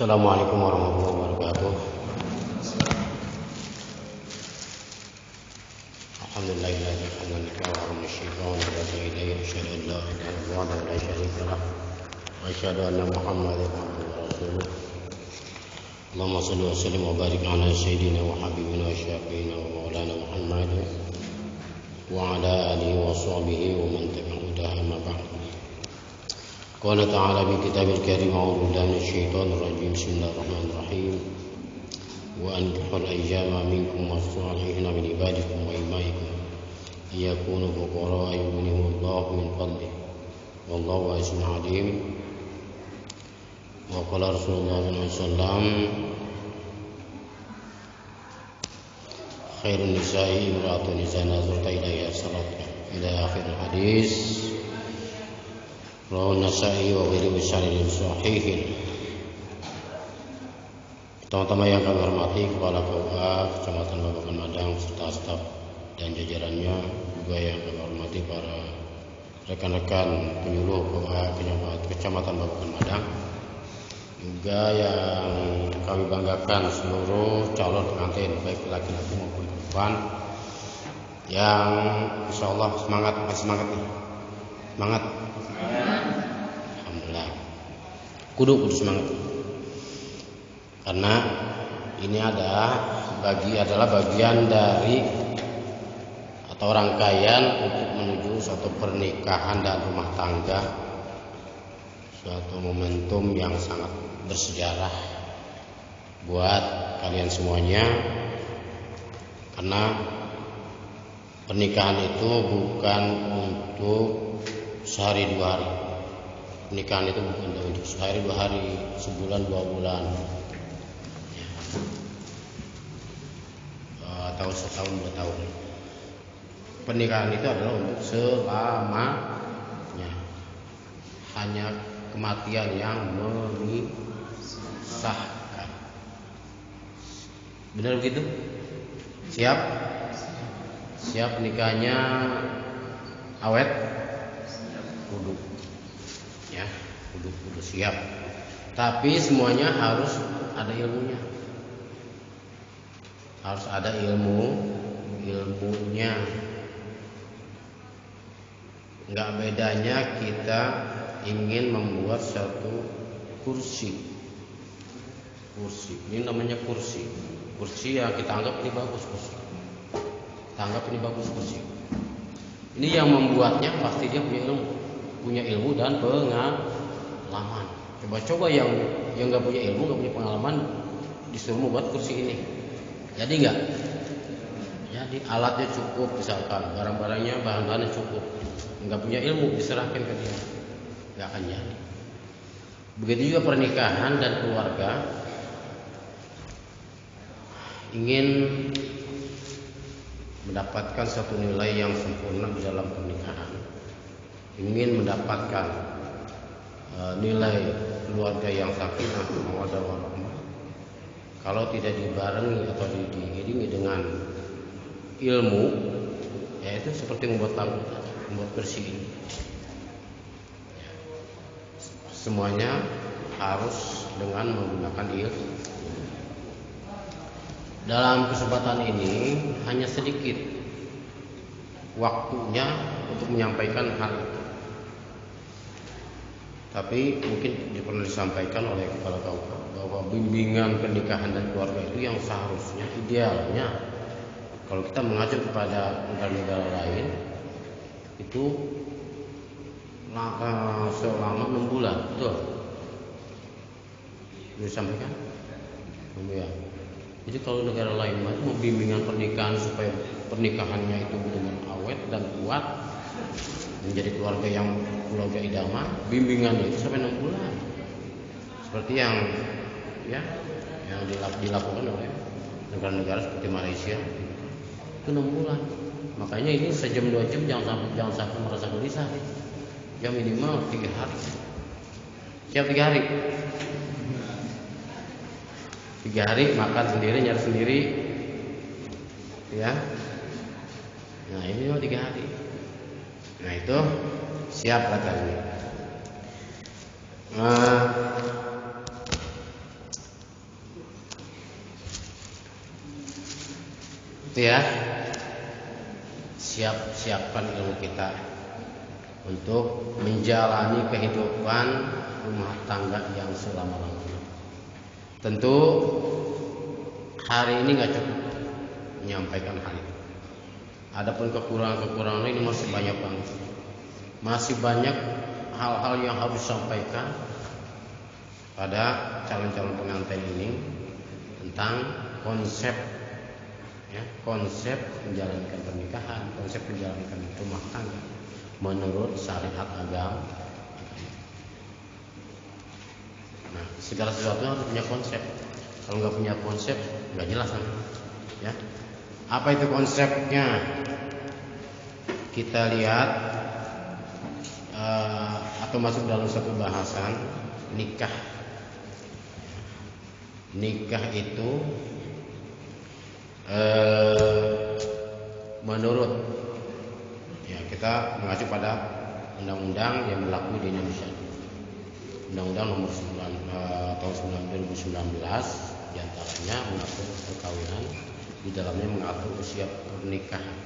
Assalamualaikum warahmatullahi wabarakatuh. Alhamdulillahilladzi khalaqana wa rabbana syaitan wa ilayhi asyhadu an la ilaha illallah wa la syarika lah wa asyhadu anna Muhammadan abduhu wa rasuluh. Allahumma shalli wa sallim wa barik ala sayyidina wa habibina wa syafiina wa maulana Muhammad wa ala alihi wa sahbihi wa man tabi'ahu amma ba'd. Qala ta'ala bi kitabil karim a'udzu billahi minasyaitonir rajim. Bismillahirrahmanirrahim. Wa ankihul ayyama minkum was-salihina min ibadikum wa imaikum yakunu fuqara yughnihimullahu min fadlihi wallahu wasi'un 'alim. Wa qala Rasulullah sallallahu alaihi wasallam khairun nisa'i imra'atun idza nazarta ilayha salatu ila akhir hadis. Rawahu Nasa'i wa ghairuhu bisanadin sahih. Teman-teman yang kami hormati, Kepala KUA Kecamatan Babakan Madang serta staf dan jajarannya, juga yang kami hormati para rekan-rekan penyuluh KUA Kecamatan Babakan Madang, juga yang kami banggakan seluruh calon pengantin baik laki-laki maupun perempuan yang insya Allah semangat nih. Semangat. Alhamdulillah. Kudu semangat. Karena ini adalah bagian dari atau rangkaian untuk menuju suatu pernikahan dan rumah tangga, suatu momentum yang sangat bersejarah buat kalian semuanya. Karena pernikahan itu bukan untuk sehari dua hari. Pernikahan itu bukan untuk sehari dua hari, sebulan dua bulan, atau setahun dua tahun. Pernikahan itu adalah untuk selamanya. Hanya kematian yang memisahkan. Benar begitu? Siap? Siap nikahnya awet? Kudu. Ya, kudu siap. Tapi semuanya harus ada ilmunya. Harus ada ilmunya. Enggak bedanya kita ingin membuat satu kursi. Ini namanya kursi. Kursi yang kita anggap ini bagus kursi. Kita anggap ini bagus kursi. Ini yang membuatnya pasti dia punya ilmu dan pengalaman. Coba yang nggak punya ilmu, nggak punya pengalaman, disuruh membuat kursi ini. Jadi nggak? Jadi alatnya cukup, misalkan barang-barangnya, bahan-bahannya cukup. Nggak punya ilmu, diserahkan ke dia, nggak akan jadi. Begitu juga pernikahan dan keluarga. Ingin mendapatkan satu nilai yang sempurna di dalam pernikahan, ingin mendapatkan nilai keluarga yang sakinah mawaddah warahmah, kalau tidak dibarengi atau diiringi dengan ilmu, yaitu seperti membuat bersih ini. Semuanya harus dengan menggunakan ilmu. Dalam kesempatan ini hanya sedikit waktunya untuk menyampaikan hal itu. Tapi mungkin perlu disampaikan oleh Kepala KUA bahwa bimbingan pernikahan dan keluarga itu yang seharusnya idealnya, kalau kita mengacu kepada negara-negara lain, itu selama 6 bulan, betul? Disampaikan? Ya. Jadi kalau negara lain mau bimbingan pernikahan supaya pernikahannya itu dengan awet dan kuat, menjadi keluarga idaman, bimbingannya itu sampai 6 bulan. Seperti yang dilakukan oleh negara-negara seperti Malaysia, itu 6 bulan. Makanya ini sejam 2 jam jangan sampai merasa gelisah. Ya minimal 3 hari. Siap 3 hari? 3 hari makan sendiri, nyari sendiri, ya. Nah ini mau 3 hari. Nah itu siap katanya. Itu ya, siapkan ilmu kita untuk menjalani kehidupan rumah tangga yang selama-lamanya. Tentu hari ini nggak cukup menyampaikan hal itu. Adapun kekurangan-kekurangan ini masih banyak banget. Masih banyak hal-hal yang harus disampaikan pada calon-calon pengantin ini tentang konsep, ya, konsep menjalankan pernikahan, konsep menjalankan rumah tangga menurut syariat agama. Nah, segala sesuatu harus punya konsep. Kalau nggak punya konsep, nggak jelas kan? Ya, apa itu konsepnya? Kita lihat atau masuk dalam satu bahasan nikah. Nikah itu menurut, ya, kita mengacu pada undang-undang yang berlaku di Indonesia. Undang-undang nomor 9 tahun 2019 diantaranya mengatur perkawinan, di dalamnya mengatur usia pernikahan.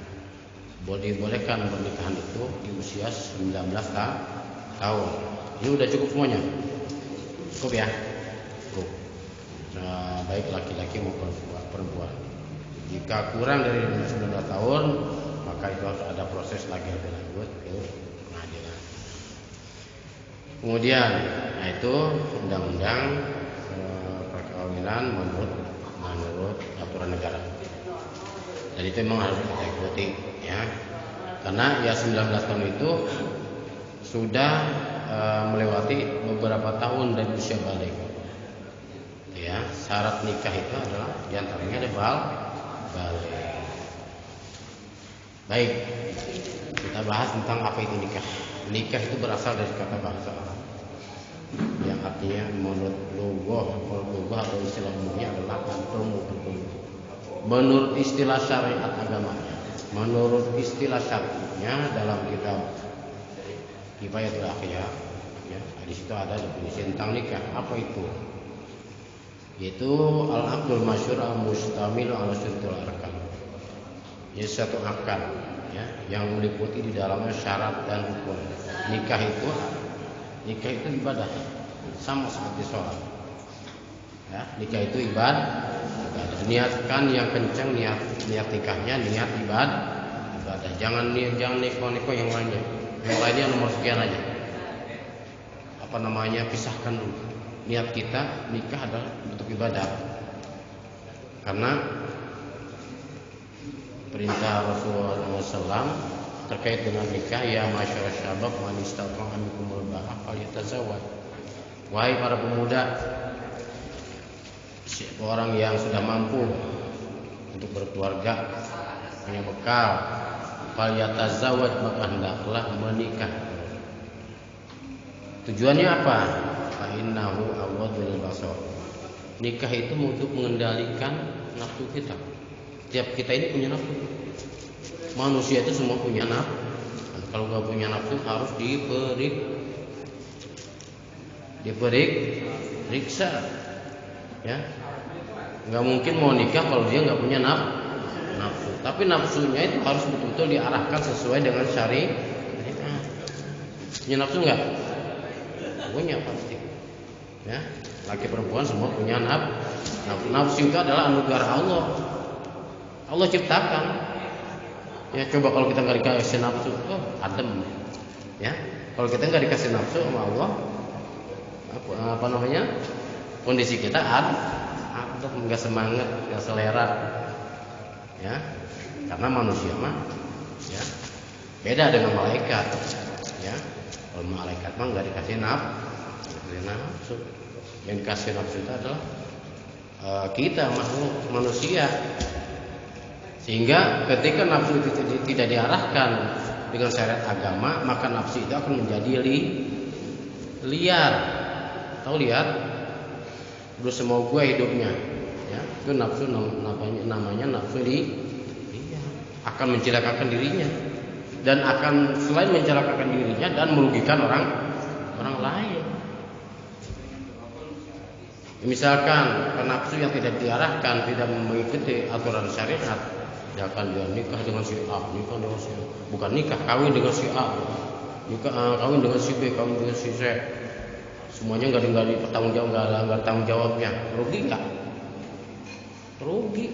Dibolehkan pernikahan itu di usia 19 tahun. Ini udah cukup semuanya? Cukup ya? Cukup. Nah, baik laki-laki maupun perempuan. Jika kurang dari 19 tahun, maka itu harus ada proses lagi lebih lanjut ke pengadilan. Kemudian, nah itu undang-undang perkawinan menurut aturan negara. Dan itu memang harus kita ikuti, ya. Karena ya 19 tahun itu sudah melewati beberapa tahun dari usia balik. Ya, syarat nikah itu adalah diantaranya ada balik. Baik, kita bahas tentang apa itu nikah. Nikah itu berasal dari kata bahasa Arab yang artinya menurut lugah atau istilah umumnya adalah bertemu. Menurut istilah syariat agamanya, menurut istilah syar'inya dalam kitab Kifayatul Akhyar, ya, di situ ada definisi tentang nikah. Apa itu? Yaitu al-aqdul masyhur al-mustamil ala syurutul arkan. Yaitu satu akad, ya, yang meliputi di dalamnya syarat dan hukum. Nikah itu ibadah, sama seperti sholat. Ya, nikah itu ibadah. Niatkan yang kencang, niat nikahnya, niat ibadah. Jangan niko yang lainnya. Yang lainnya nomor sekian aja. Pisahkan dulu. Niat kita nikah adalah untuk ibadah. Karena perintah Rasulullah SAW terkait dengan nikah, ya masyarakat syabab man istata'a minkumul ba'a falyatazawwaj. Wahai para pemuda, orang yang sudah mampu untuk berkeluarga, punya bekal, falyatazawwaj, maka hendaklah menikah. Tujuannya apa? Fa innahu aghadul basar. Nikah itu untuk mengendalikan nafsu kita. Tiap kita ini punya nafsu. Manusia itu semua punya nafsu. Kalau nggak punya nafsu harus diperiksa. Ya, nggak mungkin mau nikah kalau dia nggak punya nafsu. Tapi nafsunya itu harus betul-betul diarahkan sesuai dengan syariat. Punya nafsu nggak? Punya pasti. Ya, laki perempuan semua punya nafsu. Nafsu itu adalah anugerah Allah. Allah ciptakan. Ya, coba kalau kita nggak dikasih nafsu, adem. Ya, kalau kita nggak dikasih nafsu sama Allah, kondisi kita adem, nggak semangat, nggak selera. Ya, karena manusia mah, ya, beda dengan malaikat. Ya, kalau malaikat mah nggak dikasih nafsu. Yang dikasih nafsu itu adalah kita makhluk manusia. Sehingga ketika nafsu itu tidak diarahkan dengan syariat agama, maka nafsu itu akan menjadi liar. Tahu liar? Udah semau gue hidupnya, ya, itu nafsu namanya nafsu liar. Akan mencelakakan dirinya dan akan selain mencelakakan dirinya dan merugikan orang lain. Misalkan nafsu yang tidak diarahkan, tidak mengikuti aturan syariat, Ya kan dia nikah dengan si A, nikah dengan si A. Bukan nikah, kawin dengan si A, nikah kawin dengan si B, kawin dengan si C. Semuanya nggak dipertanggung jawab, nggak tanggung jawabnya. Rugi nggak? Rugi.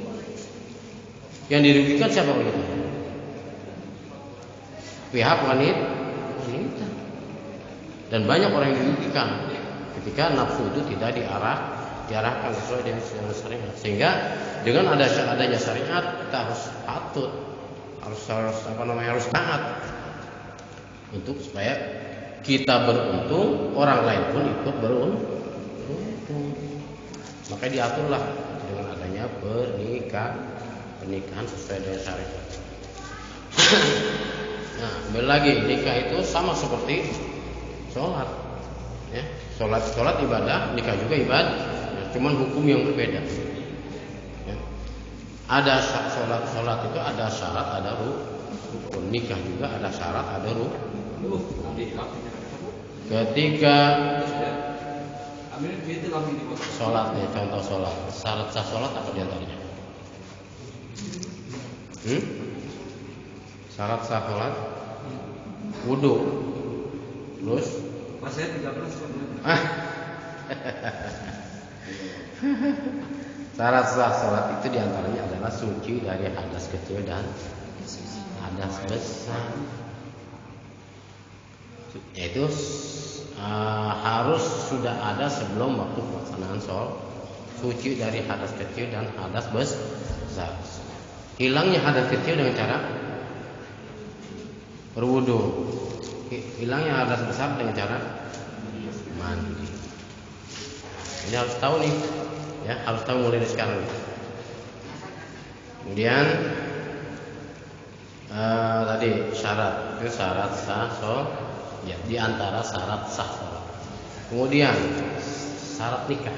Yang dirugikan siapa begitu? Pihak wanita. Dan banyak orang yang dirugikan ketika nafsu itu tidak diarahkan sesuai dengan syariat. Sehingga dengan adanya syariat kita harus patuh, harus taat untuk supaya kita beruntung, orang lain pun ikut beruntung. Maka diaturlah dengan adanya pernikahan sesuai dengan syariat. Nah, kembali lagi, nikah itu sama seperti sholat, ya. Sholat ibadah, nikah juga ibadah, ya, cuman hukum yang berbeda. Ya. Ada sholat itu ada syarat, ada rukun. Nikah juga ada syarat, ada rukun. Ketika sholat, ya, contoh sholat, syarat sah sholat apa diantaranya? Syarat sah sholat, wudu, terus syarat sah sholat itu diantaranya adalah suci dari hadas kecil dan hadas besar. Yaitu harus sudah ada sebelum waktu pelaksanaan sholat. Suci dari hadas kecil dan hadas besar. Hilangnya hadas kecil dengan cara berwudu. Hilangnya hadas besar dengan cara mandi. Ini harus tahu nih, ya, harus tahu mulai dari sekarang. Kemudian tadi syarat itu syarat sah sholat, ya, di antara syarat sah sholat. Kemudian syarat nikah.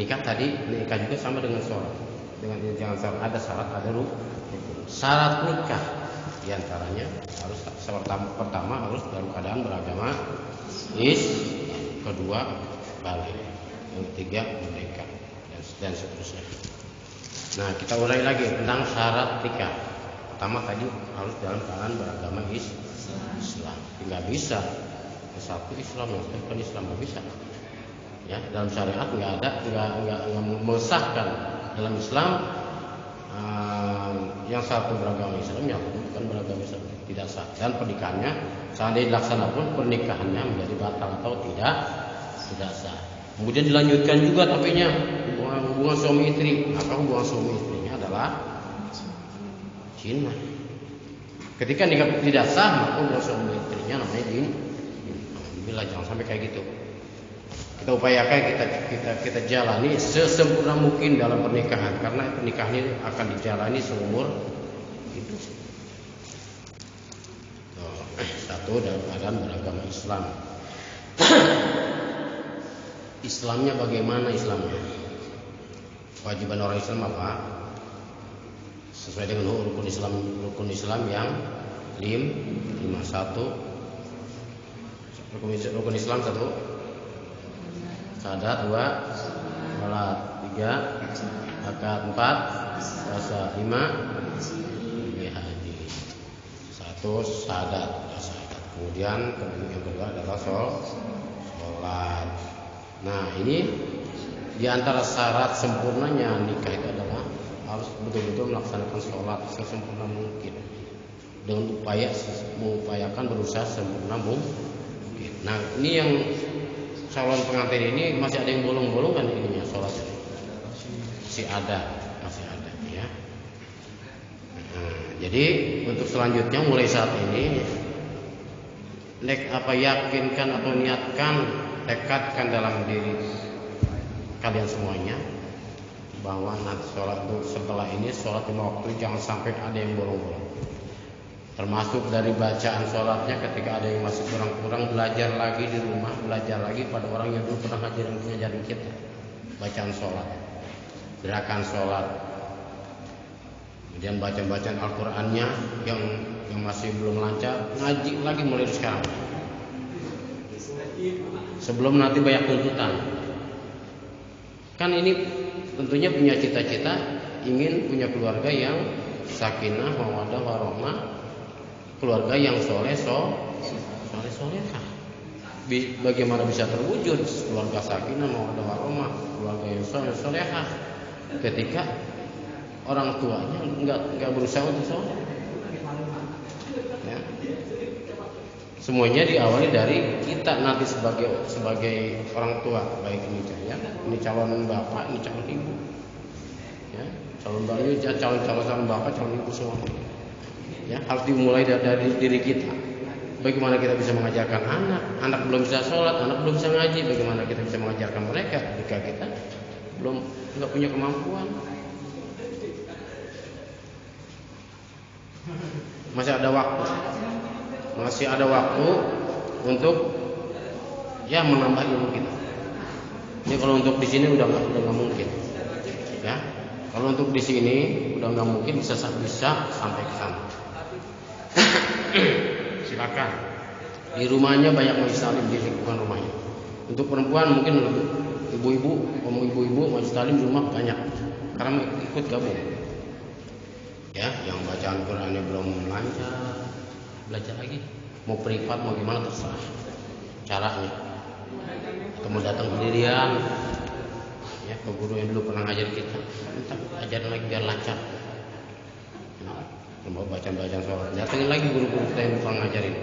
Nikah tadi nikah juga sama dengan sholat. Dengan jangan salah, ada syarat, ada rukun. Syarat nikah diantaranya harus pertama harus dalam keadaan beragama kedua balik, yang ketiga merdeka, dan seterusnya. Nah, kita urai lagi tentang syarat nikah. Pertama tadi harus dalam keadaan beragama Islam. Tidak bisa satu Islam yang bukan Islam, nggak bisa. Ya, dalam syariat nggak mengesahkan dalam Islam yang satu beragama Islam, yang bukan beragama Islam, tidak sah. Dan pernikahannya seandainya dilaksanakan pun pernikahannya menjadi batal atau tidak sah. Kemudian dilanjutkan juga tapinya hubungan suami istri. Maka hubungan suami istrinya adalah zina. Ketika nikah tidak sah, maka hubungan suami istrinya namanya zina. Bila jangan sampai kayak gitu. Kita upayakan kita jalani sesempurna mungkin dalam pernikahan, karena pernikahan ini akan dijalani seumur hidup. Satu, dalam keadaan beragama Islam. Islamnya bagaimana Islamnya? Kewajiban orang Islam apa? Sesuai dengan rukun Islam yang 51. Rukun Islam 1, syahadat, 2, salat, 3, zakat, 4, puasa, 5, haji. 1 syahadat. Kemudian yang kedua adalah sholat. Nah, ini diantara syarat sempurnanya nikah itu adalah harus betul-betul melaksanakan sholat sesempurna mungkin, dengan mengupayakan berusaha sempurna mungkin. Nah, ini yang calon pengantin ini masih ada yang bolong-bolong kan ininya sholat ini? Masih ada ya. Jadi untuk selanjutnya mulai saat ini yakinkan atau niatkan, tekadkan dalam diri kalian semuanya bahwa nanti sholat itu setelah ini sholat 5 waktu jangan sampai ada yang bolong-bolong. Termasuk dari bacaan sholatnya, ketika ada yang masih kurang-kurang, belajar lagi di rumah, belajar lagi pada orang yang dulu pernah ngajarin kita bacaan sholat, gerakan sholat, kemudian bacaan Al-Qur'annya yang masih belum lancar, ngaji lagi mulai sekarang, sebelum nanti banyak tuntutan. Kan ini tentunya punya cita-cita ingin punya keluarga yang sakinah, mawaddah, warahmah, keluarga yang solehah. Bagaimana bisa terwujud keluarga sakinah, mawaddah, warahmah, keluarga yang solehah ketika orang tuanya nggak berusaha untuk soleh? Ya. Semuanya diawali dari kita nanti sebagai orang tua, baik ini calon bapak, ini calon ibu, ya, calon bapak, calon bapak, calon ibu semua. Ya, harus dimulai dari diri kita. Bagaimana kita bisa mengajarkan anak belum bisa sholat, anak belum bisa ngaji, bagaimana kita bisa mengajarkan mereka jika kita nggak punya kemampuan? Masih ada waktu untuk menambah ilmu kita. Ini kalau untuk di sini udah nggak mungkin, ya. Kalau untuk di sini udah nggak mungkin bisa sampai ke sana. Silakan. Di rumahnya banyak majelis taklim di lingkungan rumahnya. Untuk perempuan mungkin lebih, ibu-ibu majelis taklim di rumah banyak, karena ikut gabung. Ya, yang bacaan Qurannya belum lancar, belajar lagi. Mau privat mau gimana terserah caranya. Kamu datang sendirian, ya, ke guru yang dulu pernah ngajar kita, minta ajarin lagi biar lancar. Mau bacaan sholat, datangin lagi guru-guru kita yang pernah ngajarin.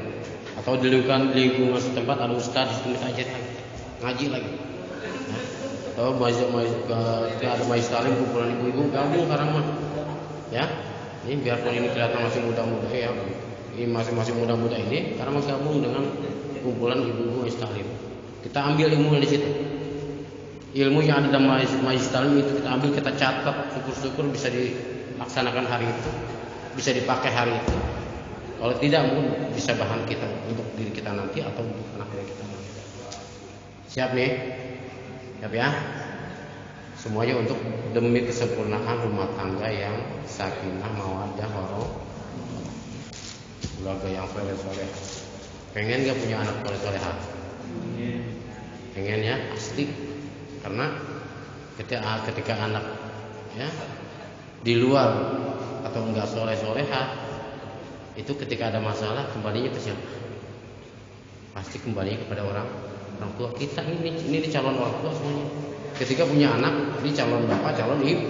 Atau di lingkungan setempat ada ustaz di sini ajarin lagi, ngaji lagi. Atau ada majelis taklim kumpulan ibu-ibu gabung sekarang mah, ya. Ini biarpun ini kelihatan masih muda-muda, ya, ini masih muda-muda ini, karena masih gabung dengan kumpulan ibu-ibu majelis taklim. Kita ambil ilmu di situ. Ilmu yang ada dalam majelis taklim itu kita ambil, kita catat, syukur-syukur bisa dilaksanakan hari itu, bisa dipakai hari itu. Kalau tidak, mungkin bisa bahan kita untuk diri kita nanti atau untuk anak-anak kita nanti. Siap nih? Siap ya? Semuanya untuk demi kesempurnaan rumah tangga yang sakinah, mawaddah, warahmah, keluarga yang soleh. Pengen gak punya anak soleh-solehan? Pengen ya, pasti. Karena ketika anak, ya, di luar atau enggak soleh-soleha, itu ketika ada masalah kembalinya ke siapa? Pasti kembalinya kepada orang tua kita. Ini calon orang tua semuanya. Ketika punya anak, ini calon bapak, calon ibu,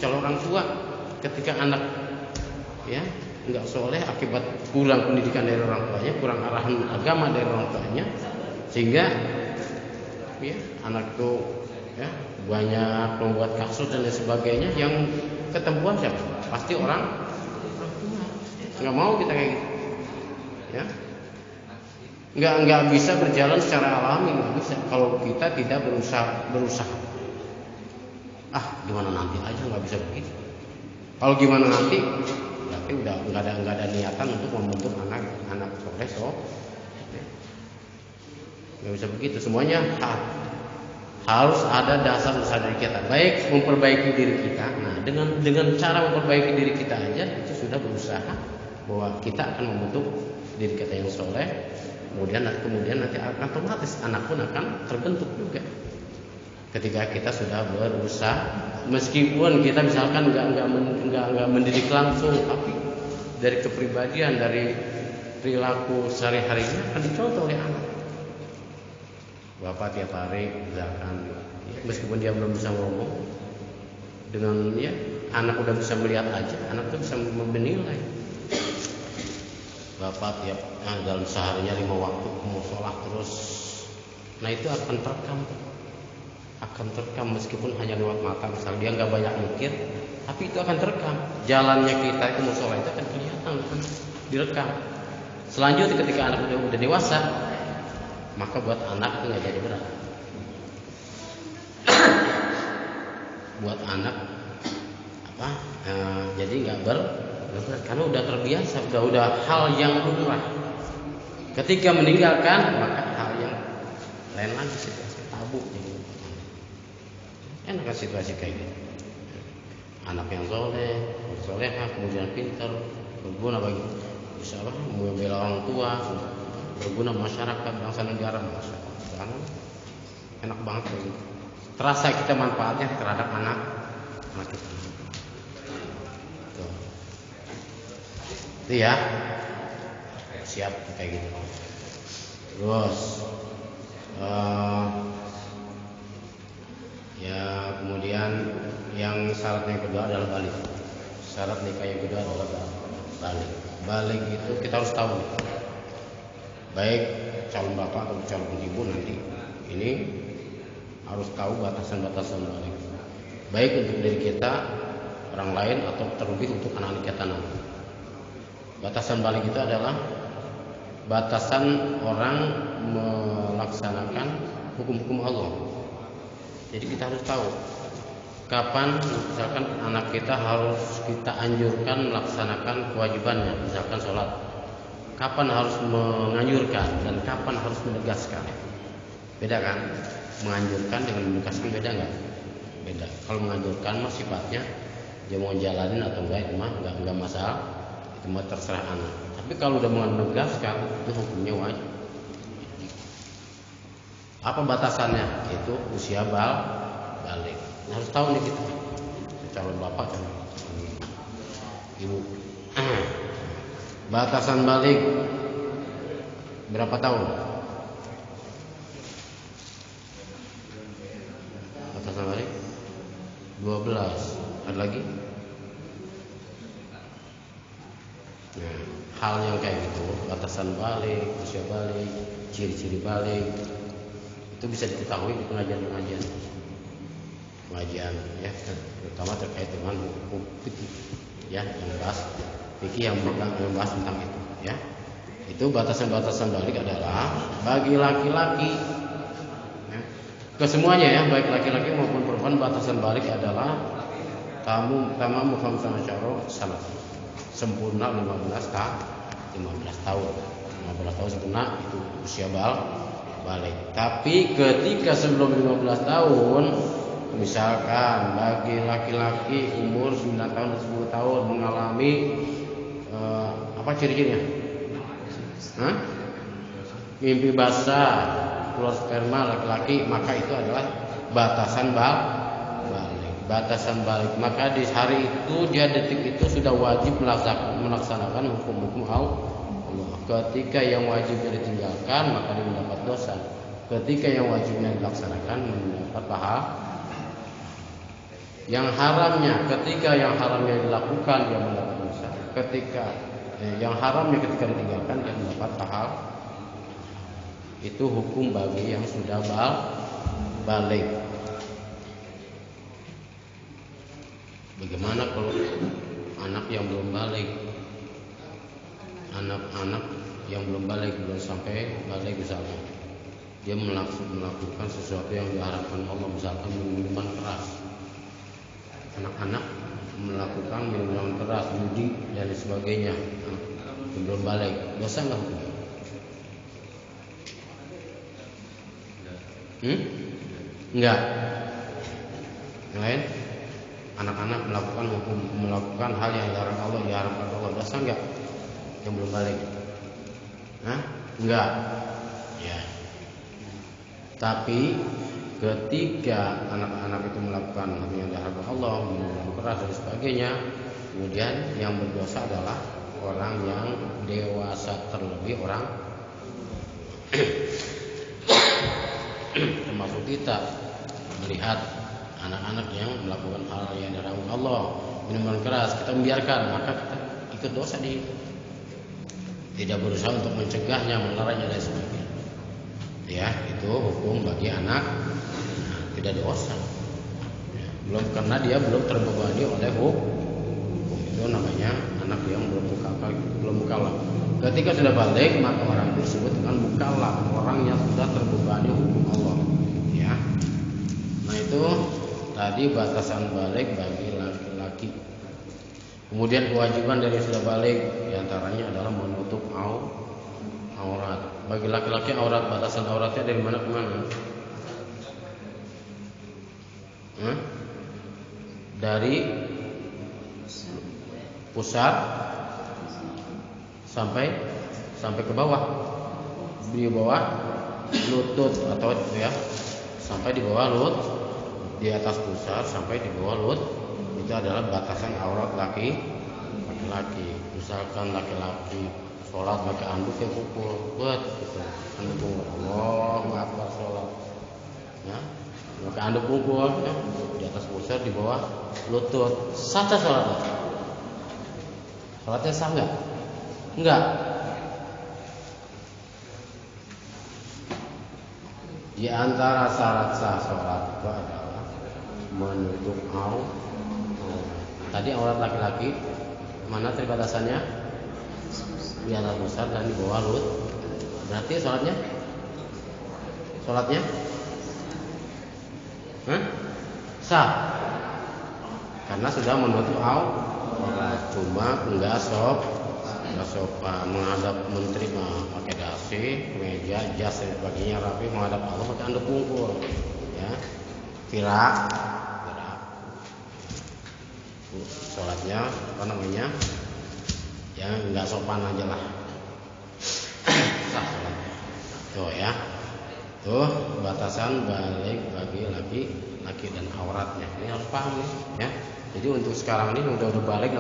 calon orang tua. Ketika anak, ya, enggak soleh akibat kurang pendidikan dari orang tuanya, kurang arahan agama dari orang tuanya, sehingga, ya, anak itu, ya, banyak membuat kasus dan lain sebagainya. Yang ketempuan siapa? Pasti orang tua. Nggak mau kita kayak gitu, ya. Nggak bisa berjalan secara alami, nggak bisa kalau kita tidak berusaha. Gimana nanti aja, nggak bisa begitu. Kalau gimana nanti, berarti udah nggak ada niatan untuk membentuk anak soleh. Nggak bisa begitu. Semuanya harus ada dasar usaha dari kita. Baik memperbaiki diri kita. Nah, dengan cara memperbaiki diri kita aja itu sudah berusaha bahwa kita akan membentuk diri kita yang soleh. Kemudian nanti otomatis anak pun akan terbentuk juga. Ketika kita sudah berusaha, meskipun kita misalkan nggak mendidik langsung, tapi dari kepribadian, dari perilaku sehari-harinya akan dicontoh oleh anak. Bapak tiap hari misalkan, ya, meskipun dia belum bisa ngomong, dengan, ya, anak udah bisa melihat aja, anak itu bisa menilai. Bapak tiap dalam seharinya 5 waktu mau sholat terus, nah itu akan terekam meskipun hanya lewat mata. Misalnya dia nggak banyak mikir, tapi itu akan terekam. Jalannya kita itu mau sholat itu akan kelihatan, akan direkam. Selanjutnya ketika anak udah dewasa, maka buat anak itu nggak jadi berat. Buat anak jadi nggak berat karena udah terbiasa, udah hal yang lumrah. Ketika meninggalkan, maka hal yang lain lagi, situasi tabu. Enak kan situasi kayak gitu. Anak yang soleha, kemudian pintar, berguna bagi bisa membela orang tua, berguna masyarakat, bangsa negara, masyarakat. Enak banget begitu. Terasa kita manfaatnya terhadap anak kita. Tuh. Itu ya. Siap kayak gitu. Terus ya kemudian yang syaratnya kedua adalah balik. Syarat nikah yang kedua adalah balik. Balik itu kita harus tahu. Baik calon bapak atau calon ibu nanti ini harus tahu batasan-batasan balik. Baik untuk diri kita, orang lain, atau terlebih untuk anak-anak kita nanti. Batasan balik itu adalah batasan orang melaksanakan hukum-hukum Allah. Jadi kita harus tahu kapan misalkan anak kita harus kita anjurkan melaksanakan kewajibannya, misalkan sholat. Kapan harus menganjurkan dan kapan harus menegaskan. Beda kan? Menganjurkan dengan menegaskan beda nggak? Beda. Kalau menganjurkan mah sifatnya dia mau jalanin atau enggak itu mah enggak masalah. Itu mah terserah anak. Tapi kalau udah menegaskan itu hukumnya wajib. Apa batasannya? Itu usia balik. Harus tahu nih kita. Calon bapak, calon ibu. Batasan balik berapa tahun? Batasan balik 12. Ada lagi? Nah, hal yang kayak gitu, batasan balik, usia balik, ciri-ciri balik, itu bisa diketahui di pengajian-pengajian ya, terutama terkait dengan hukum fikih ya, yang bahas fikih yang membahas tentang itu ya. Itu batasan-batasan balik adalah bagi laki-laki ya, ke semuanya ya, baik laki-laki maupun perempuan. Batasan balik adalah tamamu khamsana syahra sanah, sempurna 15 tahun sempurna, itu usia balik. Tapi ketika sebelum 15 tahun, misalkan bagi laki-laki umur 9 tahun dan 10 tahun mengalami apa ciri-cirinya? Mimpi basah, keluar sperma laki-laki, maka itu adalah batasan balik. Batasan balik. Maka di hari itu dia detik itu sudah wajib melaksanakan hukum-hukum Allah. Ketika yang wajibnya ditinggalkan maka dia mendapat dosa. Ketika yang wajibnya dilaksanakan mendapat pahala. Yang haramnya dilakukan dia mendapat dosa. Yang haramnya ketika ditinggalkan dia mendapat pahala. Itu hukum bagi yang sudah balik. Bagaimana kalau anak yang belum balik? Anak-anak yang belum balik, belum sampai balik misalnya, dia melakukan sesuatu yang diharapkan Allah, misalkan minuman keras. Anak-anak melakukan minuman keras, judi dan sebagainya, belum balik, dosa nggak hukumnya? Enggak. Yang lain, anak-anak melakukan hal yang diharapkan Allah, dosa enggak? Yang belum balik, enggak. Ya. Tapi ketika anak-anak itu melakukan hal yang diharapkan Allah, minum keras dan sebagainya, kemudian yang berdosa adalah orang yang dewasa, terlebih orang termasuk kita melihat anak-anak yang melakukan hal yang dilarang Allah, minuman keras, kita membiarkan, maka kita ikut dosa di situ. Tidak berusaha untuk mencegahnya, melarangnya dan sebagainya. Ya, itu hukum bagi anak tidak dosa. Ya, belum, karena dia belum terbebani oleh hukum. Itu namanya anak yang belum mukallaf. Ketika sudah balik, maka orang itu disebut dengan mukallaf, orang yang sudah terbebani hukum Allah. Ya. Nah, itu tadi batasan balik bagi laki-laki. Kemudian kewajiban dari sudah balik diantaranya adalah menutup aurat. Bagi laki-laki batasan auratnya dari mana ke mana? Dari pusat sampai ke bawah. Di bawah lutut atau ya, sampai di bawah lutut, di atas pusat sampai di bawah lutut. Itu adalah batasan aurat laki-laki. laki-laki. Misalkan laki-laki sholat pakai anduk yang pukul, buat gitu. Anduk Allah akbar sholat. Ya, pakai anduk pukul, ya. Di atas pusar, di bawah lutut. Sah sholatnya? Sholatnya sah nggak? Enggak. Di antara syarat sah sholat itu adalah menutup aurat. Tadi aurat laki-laki mana batasannya? Di atas pusar dan di bawah lutut. Berarti sholatnya? Sah. Karena sudah menutup aurat. Cuma enggak menghadap menteri pakai dasi, meja, jas dan sebagainya rapi, menghadap Allah pakai anduk pungkul, ya, firak, sholatnya apa namanya, ya nggak sopan aja lah, sah sholatnya. Tuh ya, tuh batasan balik bagi laki dan auratnya. Ini harus paham nih, ya. Jadi untuk sekarang ini udah balik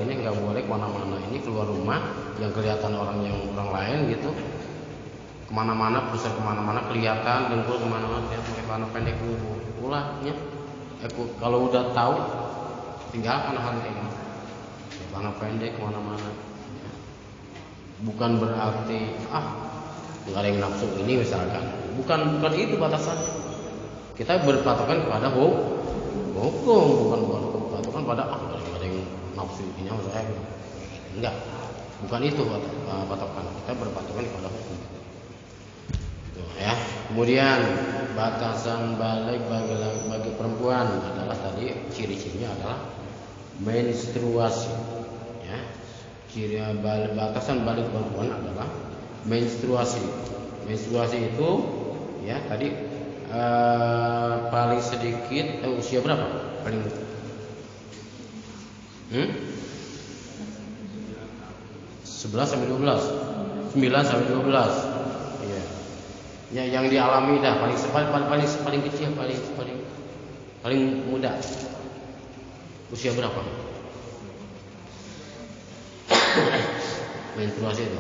ini nggak boleh kemana-mana. Ini keluar rumah yang kelihatan orang lain gitu, kemana-mana, pusat kemana-mana kelihatan, dengkul kemana-mana, ya pakai celana pendek dulu. Ulahnya, kalau udah tahu tinggalkan hal kayak gini. Celana pendek kemana-mana. Bukan berarti nggak ada yang nafsu ini misalkan. Bukan itu batasannya. Kita berpatokan kepada hukum, bukan berpatokan pada ada yang nafsu ini sama saya. Enggak, bukan itu patokan. Kita berpatokan kepada hukum. Tuh, ya. Kemudian batasan balik bagi perempuan adalah tadi ciri-cirinya adalah menstruasi. Ya. Batasan balik perempuan adalah menstruasi. Menstruasi itu ya tadi paling sedikit usia berapa? Paling 11 sampai 12. 9 sampai 12. Iya. Ya, yang dialami dah paling kecil, paling muda. Usia berapa? Menstruasi itu.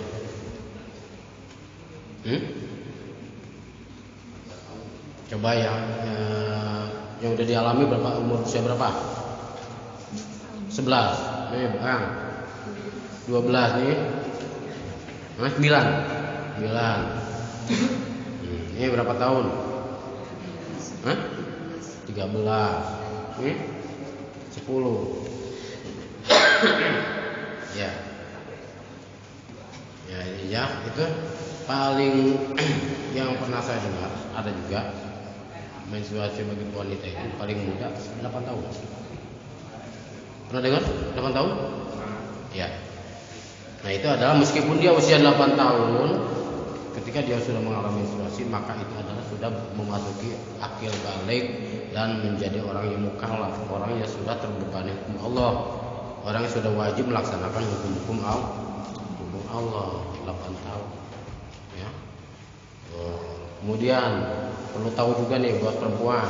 Coba yang udah dialami berapa, umur usia berapa? 11. Nih, Bang. 12 nih. 9. Ini berapa tahun? 13. Ini 10. Ya, itu paling yang pernah saya dengar ada juga menstruasi bagi wanita itu paling muda 8 tahun. Pernah dengar 8 tahun? Ya. Nah, itu adalah meskipun dia usia 8 tahun, ketika dia sudah mengalami menstruasi, maka itu adalah sudah memasuki akil balik dan menjadi orang yang mukallaf, orang yang sudah terbebani hukum Allah, orang yang sudah wajib melaksanakan hukum Allah 8 tahun. Ya. Kemudian perlu tahu juga nih buat perempuan,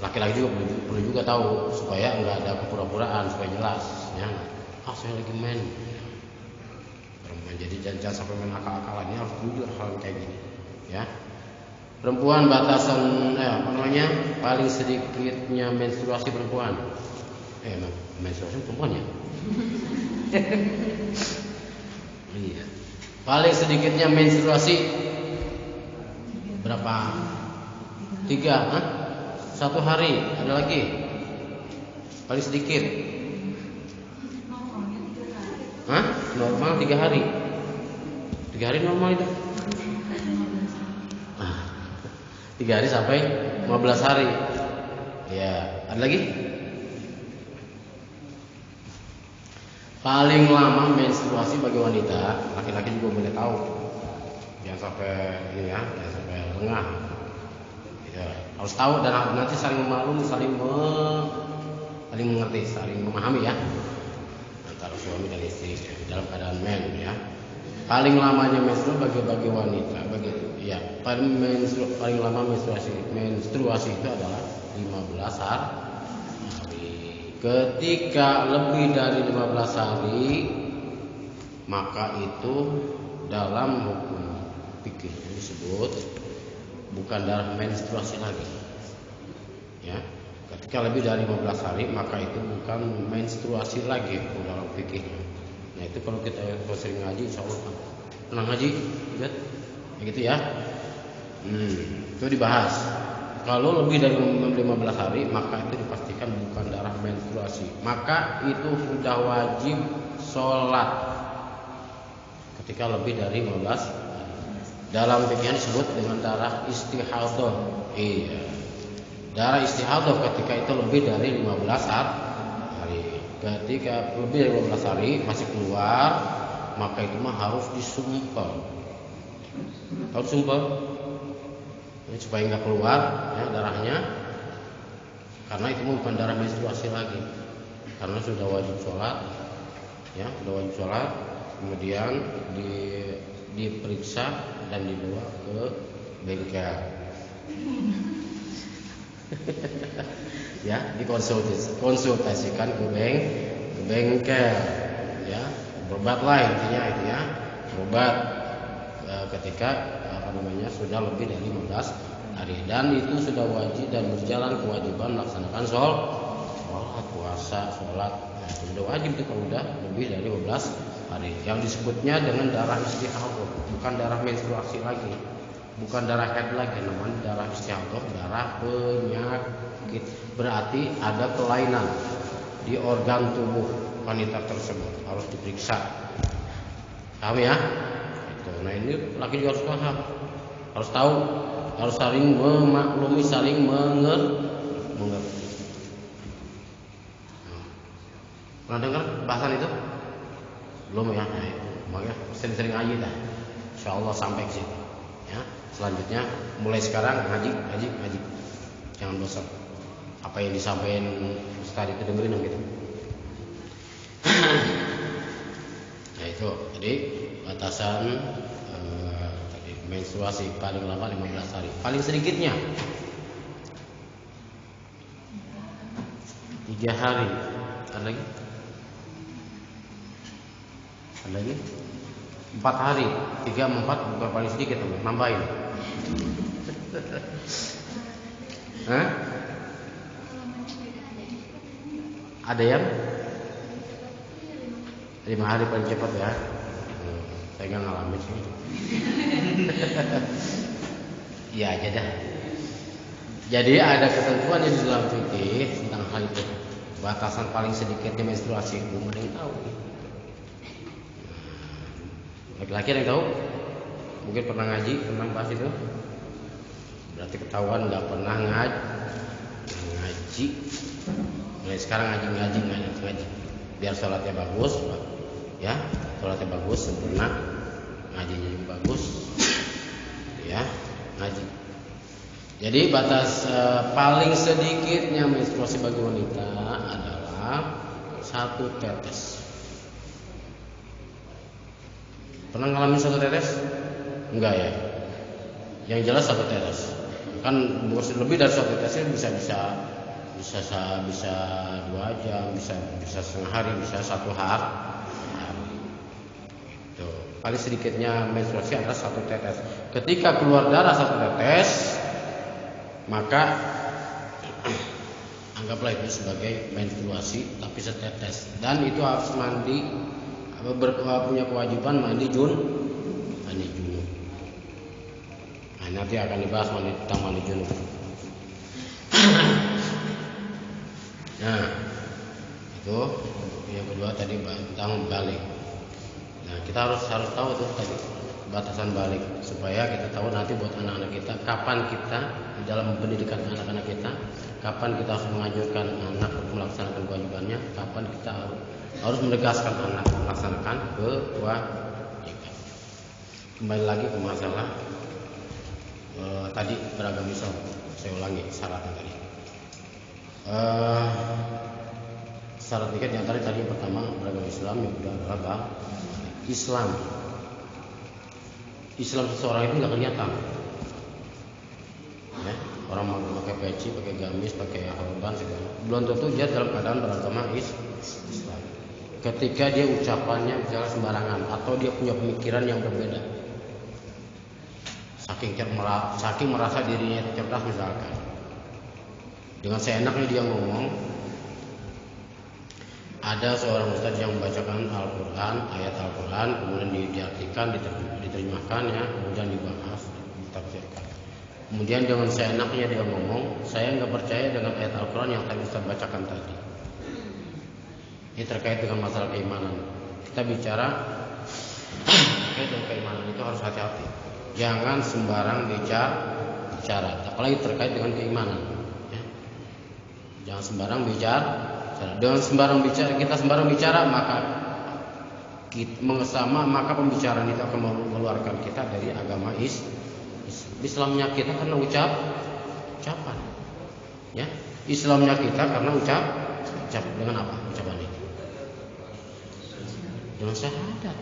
laki-laki juga perlu juga tahu supaya enggak ada kepura-puraan, supaya jelas. Ya, saya lagi main. Perempuan jadi jangan sampai main akal-akalan, ini harus jujur hal kayak gini. Ya, perempuan batasan paling sedikitnya menstruasi perempuan. Menstruasi perempuan ya. Iya. Paling sedikitnya menstruasi berapa? 3, 1 hari. Ada lagi? Paling sedikit. Normal 3 hari. 3 hari normal itu. 3 hari sampai 15 hari. Ya, ada lagi? Paling lama menstruasi bagi wanita, laki-laki juga boleh tahu. Jangan sampai ini ya, jangan sampai lengah. Ya, harus tahu dan nanti saling memaklumi, saling mengerti, saling memahami ya antara suami dan istri dalam keadaan men ya. Paling lamanya menstruasi bagi wanita, paling lama menstruasi itu adalah 15 hari. ketika lebih dari 15 hari maka itu dalam hukum fikih disebut bukan darah menstruasi lagi. Ya, ketika lebih dari 15 hari maka itu bukan menstruasi lagi dalam fikih. Nah itu kalau kita sering ngaji, insya Allah pernah ngaji, lihat, begitu ya. Itu dibahas. Kalau lebih dari 15 hari maka itu dipastikan bukan darah menstruasi. Maka itu sudah wajib sholat ketika lebih dari 15. Dalam fikih disebut dengan darah istihadah. Iya. Darah istihadah ketika itu lebih dari 15 hari. Ketika lebih dari 15 hari masih keluar, maka itu mah harus disumpel. Harus sumpel. Ini supaya nggak keluar ya darahnya, karena itu bukan darah menstruasi lagi, karena sudah wajib sholat, ya sudah wajib sholat, kemudian diperiksa dan dibawa ke bengkel, ya dikonsultasikan ke bengkel, ya berobat lah intinya itu ya, berobat ketika sudah lebih dari 15 hari, dan itu sudah wajib dan berjalan kewajiban melaksanakan sholat, puasa, sholat. Nah, itu sudah wajib itu kalau sudah lebih dari 15 hari. Yang disebutnya dengan darah istihadah, bukan darah menstruasi lagi, bukan darah haid lagi, namanya darah istihadah, darah penyakit. Berarti ada kelainan di organ tubuh wanita tersebut, harus diperiksa. Paham ya? Nah ini laki juga harus paham, harus tahu, harus saling memaklumi, saling mengerti. Pernah dengar bahasan itu? Belum ya? Nah, makanya sering-sering ngaji dah. Insya Allah sampai ke situ. Ya, selanjutnya mulai sekarang ngaji. Jangan bosan. Apa yang disampaikan Ustaz itu dengerin gitu. Nah itu, jadi batasan menstruasi paling lama 15 hari, paling sedikitnya 3 hari. Ada lagi 4 hari, 3 4 bukan paling sedikit, nambahin. Hah? Ada yang 5 hari paling cepat ya. Saya nggak ngalamin sih. Iya aja dah. Jadi ada ketentuan di dalam fikih tentang hal itu. Batasan paling sedikitnya menstruasi, belum ada yang tahu. Laki-laki ada yang tahu? Mungkin pernah ngaji, pernah bahas itu. Berarti ketahuan nggak pernah ngaji. Mulai sekarang ngaji. Biar sholatnya bagus, ya. Sholatnya bagus, sempurna, ngajinya juga bagus, ya, ngaji. Jadi batas paling sedikitnya menstruasi bagi wanita adalah 1 tetes. Pernah ngalamin 1 tetes? Enggak ya? Yang jelas 1 tetes. Kan lebih dari 1 tetes bisa 2 jam, bisa setengah hari, bisa 1 hari. Paling sedikitnya menstruasi adalah 1 tetes. Ketika keluar darah 1 tetes, maka anggaplah itu sebagai menstruasi tapi setetes. Dan itu harus mandi, punya kewajiban mandi junub. Nah, nanti akan dibahas tentang mandi junub. Nah, itu yang kedua tadi tentang balik. Nah, kita harus tahu tuh tadi batasan balik supaya kita tahu nanti buat anak-anak kita kapan kita di dalam pendidikan anak-anak kita, kapan kita harus menganjurkan anak untuk melaksanakan kewajibannya, kapan kita harus menegaskan anak melaksanakan kewajiban. Kembali lagi ke masalah tadi beragam Islam. Saya ulangi syaratnya tadi. Syarat nikah diantara tadi yang pertama beragama Islam, yang kedua adalah Islam seseorang itu nggak kelihatan, ya. orang pakai peci, pakai gamis, pakai sorban segala, belum tentu dia dalam keadaan beragama Islam. Ketika dia ucapannya bicara sembarangan atau dia punya pemikiran yang berbeda, saking merasa dirinya cerdas misalkan, dengan seenaknya dia ngomong. Ada seorang ustadz yang membacakan Al-Quran, ayat Al-Quran, kemudian diartikan, diterjemahkan, ya, kemudian dibahas, ditafsirkan. Kemudian dengan seenaknya dia ngomong, saya nggak percaya dengan ayat Al-Quran yang tadi ustadz bacakan tadi. Ini terkait dengan masalah keimanan. Kita bicara terkait dengan keimanan itu harus hati-hati. Jangan sembarang bicara, apalagi terkait dengan keimanan. Ya. Jangan sembarang bicara. Dengan kita sembarang bicara maka maka pembicaraan itu akan mengeluarkan kita dari agama Islamnya kita karena ucapan. Ya, Islamnya kita karena ucap dengan apa ucapan itu? Dengan syahadat.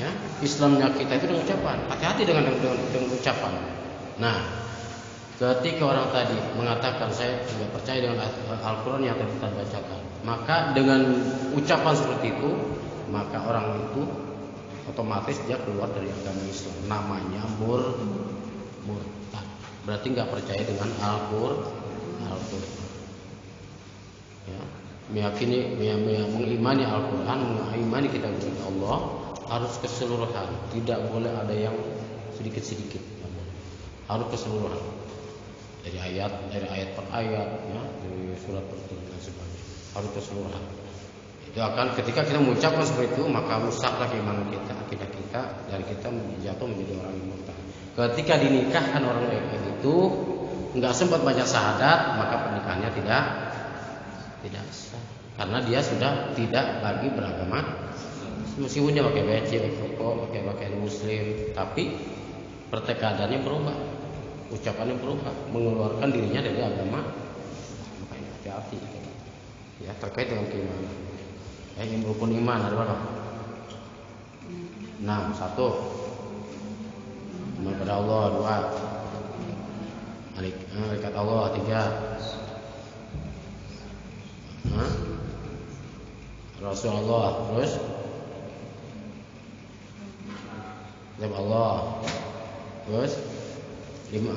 Ya, Islamnya kita itu dengan ucapan. Hati-hati dengan ucapan. Nah, ketika orang tadi mengatakan saya tidak percaya dengan Al-Quran yang tadi kita bacakan, maka dengan ucapan seperti itu, maka orang itu otomatis dia keluar dari agama Islam. Namanya murtad. Berarti nggak percaya dengan Al-Quran. Ya, mengimani Al-Quran, mengimani kitab Allah harus keseluruhan. Tidak boleh ada yang sedikit-sedikit. Harus keseluruhan. Dari ayat per ayat, ya, dari surat per surat dan sebagainya, harus keseluruhan. Itu akan ketika kita mengucapkan seperti itu, maka rusaklah keimanan kita, akidah kita, dan kita jatuh menjadi orang yang murtad. Ketika dinikahkan orang kayak itu, nggak sempat baca syahadat, maka pernikahannya tidak sah, karena dia sudah tidak lagi beragama. Meskipun dia pakai peci, pakai koko, pakai pakaian muslim, tapi pertekadannya berubah. Ucapannya berubah, mengeluarkan dirinya dari agama. Makanya hati-hati ya terkait dengan keimanan. Yang rukun iman ada berapa? 6. 1 iman pada Allah. 2 malaikat Allah. 3 Rasulullah. Terus kitab Allah. Terus 5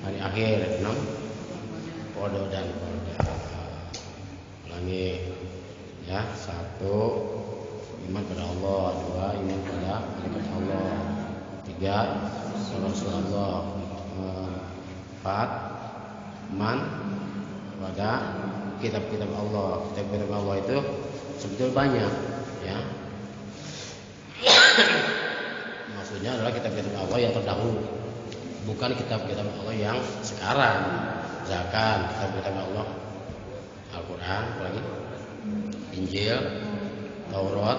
hari akhir. 6 qada dan qadar. Ulangi ya. 1 iman pada Allah. 2 iman pada malaikat Allah. 3 Rasulullah. 4 iman pada kitab-kitab Allah. Kitab-kitab Allah itu sebetulnya banyak, ya. Maksudnya adalah kitab-kitab Allah yang terdahulu, bukan kitab-kitab Allah yang sekarang. Misalkan kitab-kitab Allah, Al-Quran, apalagi Injil, Taurat,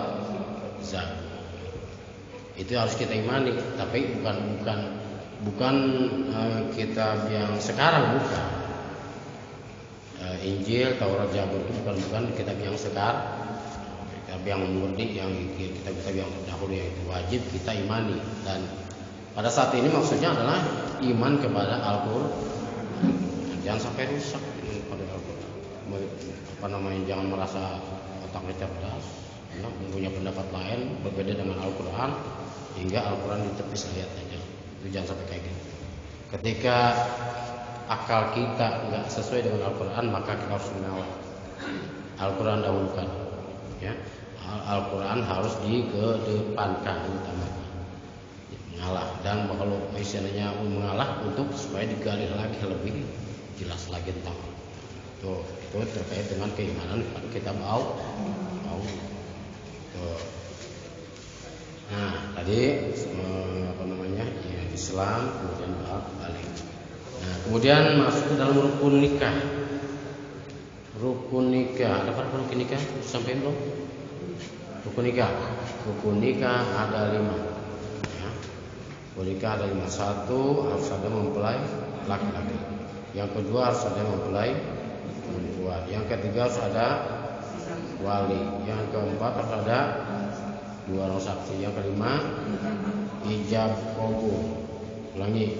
Zabur, itu harus kita imani. Tapi bukan kitab yang sekarang, bukan. Injil, Taurat, Zabur itu bukan kitab yang sekarang. Yang murni, yang kitab-kitab yang terdahulu yang itu wajib kita imani. Dan pada saat ini maksudnya adalah iman kepada Al-Quran. Jangan sampai rusak pada Al-Quran. Jangan merasa otaknya cerdas, ya, mempunyai pendapat lain berbeda dengan Al-Quran, hingga Al-Quran ditepis ayat saja. Itu jangan sampai kayak gitu. Ketika akal kita nggak sesuai dengan Al-Quran, maka kita harus mengalah. Al-Quran dahulukan, ya. Al-Quran harus dikedepankan, utamakan, mengalah. Dan kalau istilahnya mengalah untuk supaya digali lagi lebih jelas lagi tentang itu terkait dengan keimanan kita mau. Nah tadi ya, Islam, kemudian balik. Nah kemudian masuk ke dalam rukun nikah. Rukun nikah, ada berapa rukun nikah? Sampai belum? Rukun nikah ada 5. Ya. Rukun nikah ada 5. 1 harus ada mempelai laki-laki. Yang kedua harus ada mempelai perempuan. Yang ketiga harus ada wali. Yang keempat harus ada 2 orang saksi. Yang kelima ijab qabul. Ulangi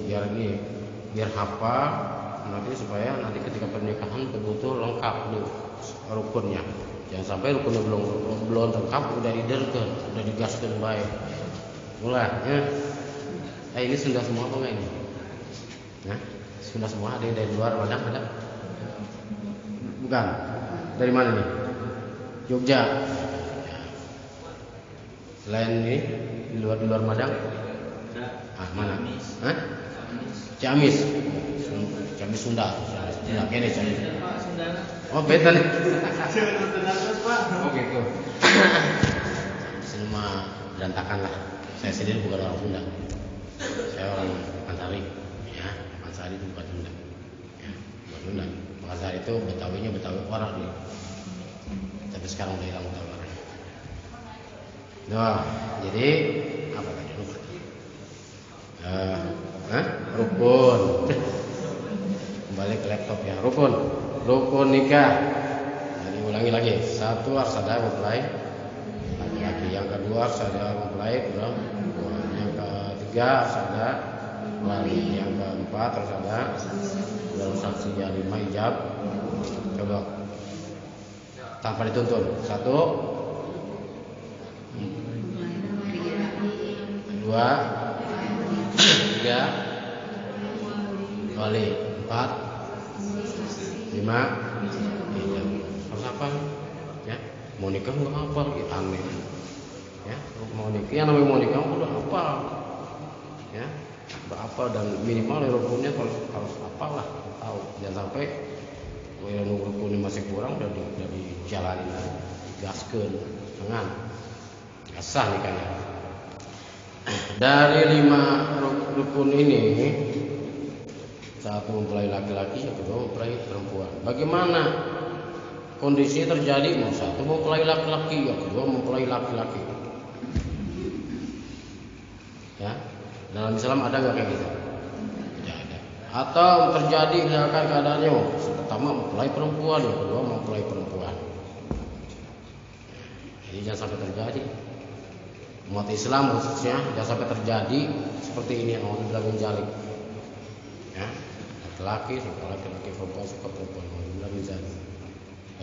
biar hafal nanti supaya nanti ketika pernikahan betul-betul lengkap nih rukunnya. Jangan sampai rukunnya belum lengkap udah diderken, udah digaskeun baik. Mulai ya. Ini sudah semua apa enggak ini? Nah, sudah semua ada yang dari luar ada? Bukan. Dari mana nih? Jogja. Selain ini di luar Madang? Mana? Hah? Ciamis. Ciamis Sunda. Ya, kene Ciamis. Oh, beda nih. Oke, tuh. Sini mah berantakan lah. Saya sendiri bukan orang Sunda. Saya orang Pakansari. Ya, Pakansari itu bukan Sunda. Ya, bukan Sunda. Pakansari itu Betawinya Betawi orang nih. Tapi sekarang udah hilang Betawi orang. Nah, jadi apa tadi? Rukun. Kembali ke laptop ya. Rukun nikah. Jadi ulangi lagi. Satu harus ada mempelai laki-laki. Yang kedua harus ada mempelai perempuan. Yang ketiga harus ada wali. Yang keempat harus ada saksi. Yang lima ijab. Coba tanpa dituntun. Satu, dua, tiga, wali, empat, lima, ijab. Harus apa? Ya, mau nikah nggak hafal, gitu aneh. Ya, mau nikah, yang namanya mau nikah udah hafal. Ya, udah hafal dan minimal rukunnya harus hafal lah, tahu. Jangan sampai rukunnya masih kurang udah dijalanin, digaskeun, jangan. Sah nikahnya. Dari 5 rukun ini, satu mempelai laki-laki, yang kedua mempelai perempuan. Bagaimana kondisi terjadi? Mau satu mempelai laki-laki, yang kedua mempelai laki-laki. Ya, dalam Islam ada nggak kayak gitu? Tidak ada. Atau terjadi misalkan keadaannya, pertama mempelai perempuan, yang kedua mempelai perempuan. Jadi jangan sampai terjadi. Umat Islam khususnya jangan sampai terjadi seperti ini yang Allah bilang menjalik. Ya, laki-laki suka laki-laki, perempuan suka perempuan. Allah bilang menjalik.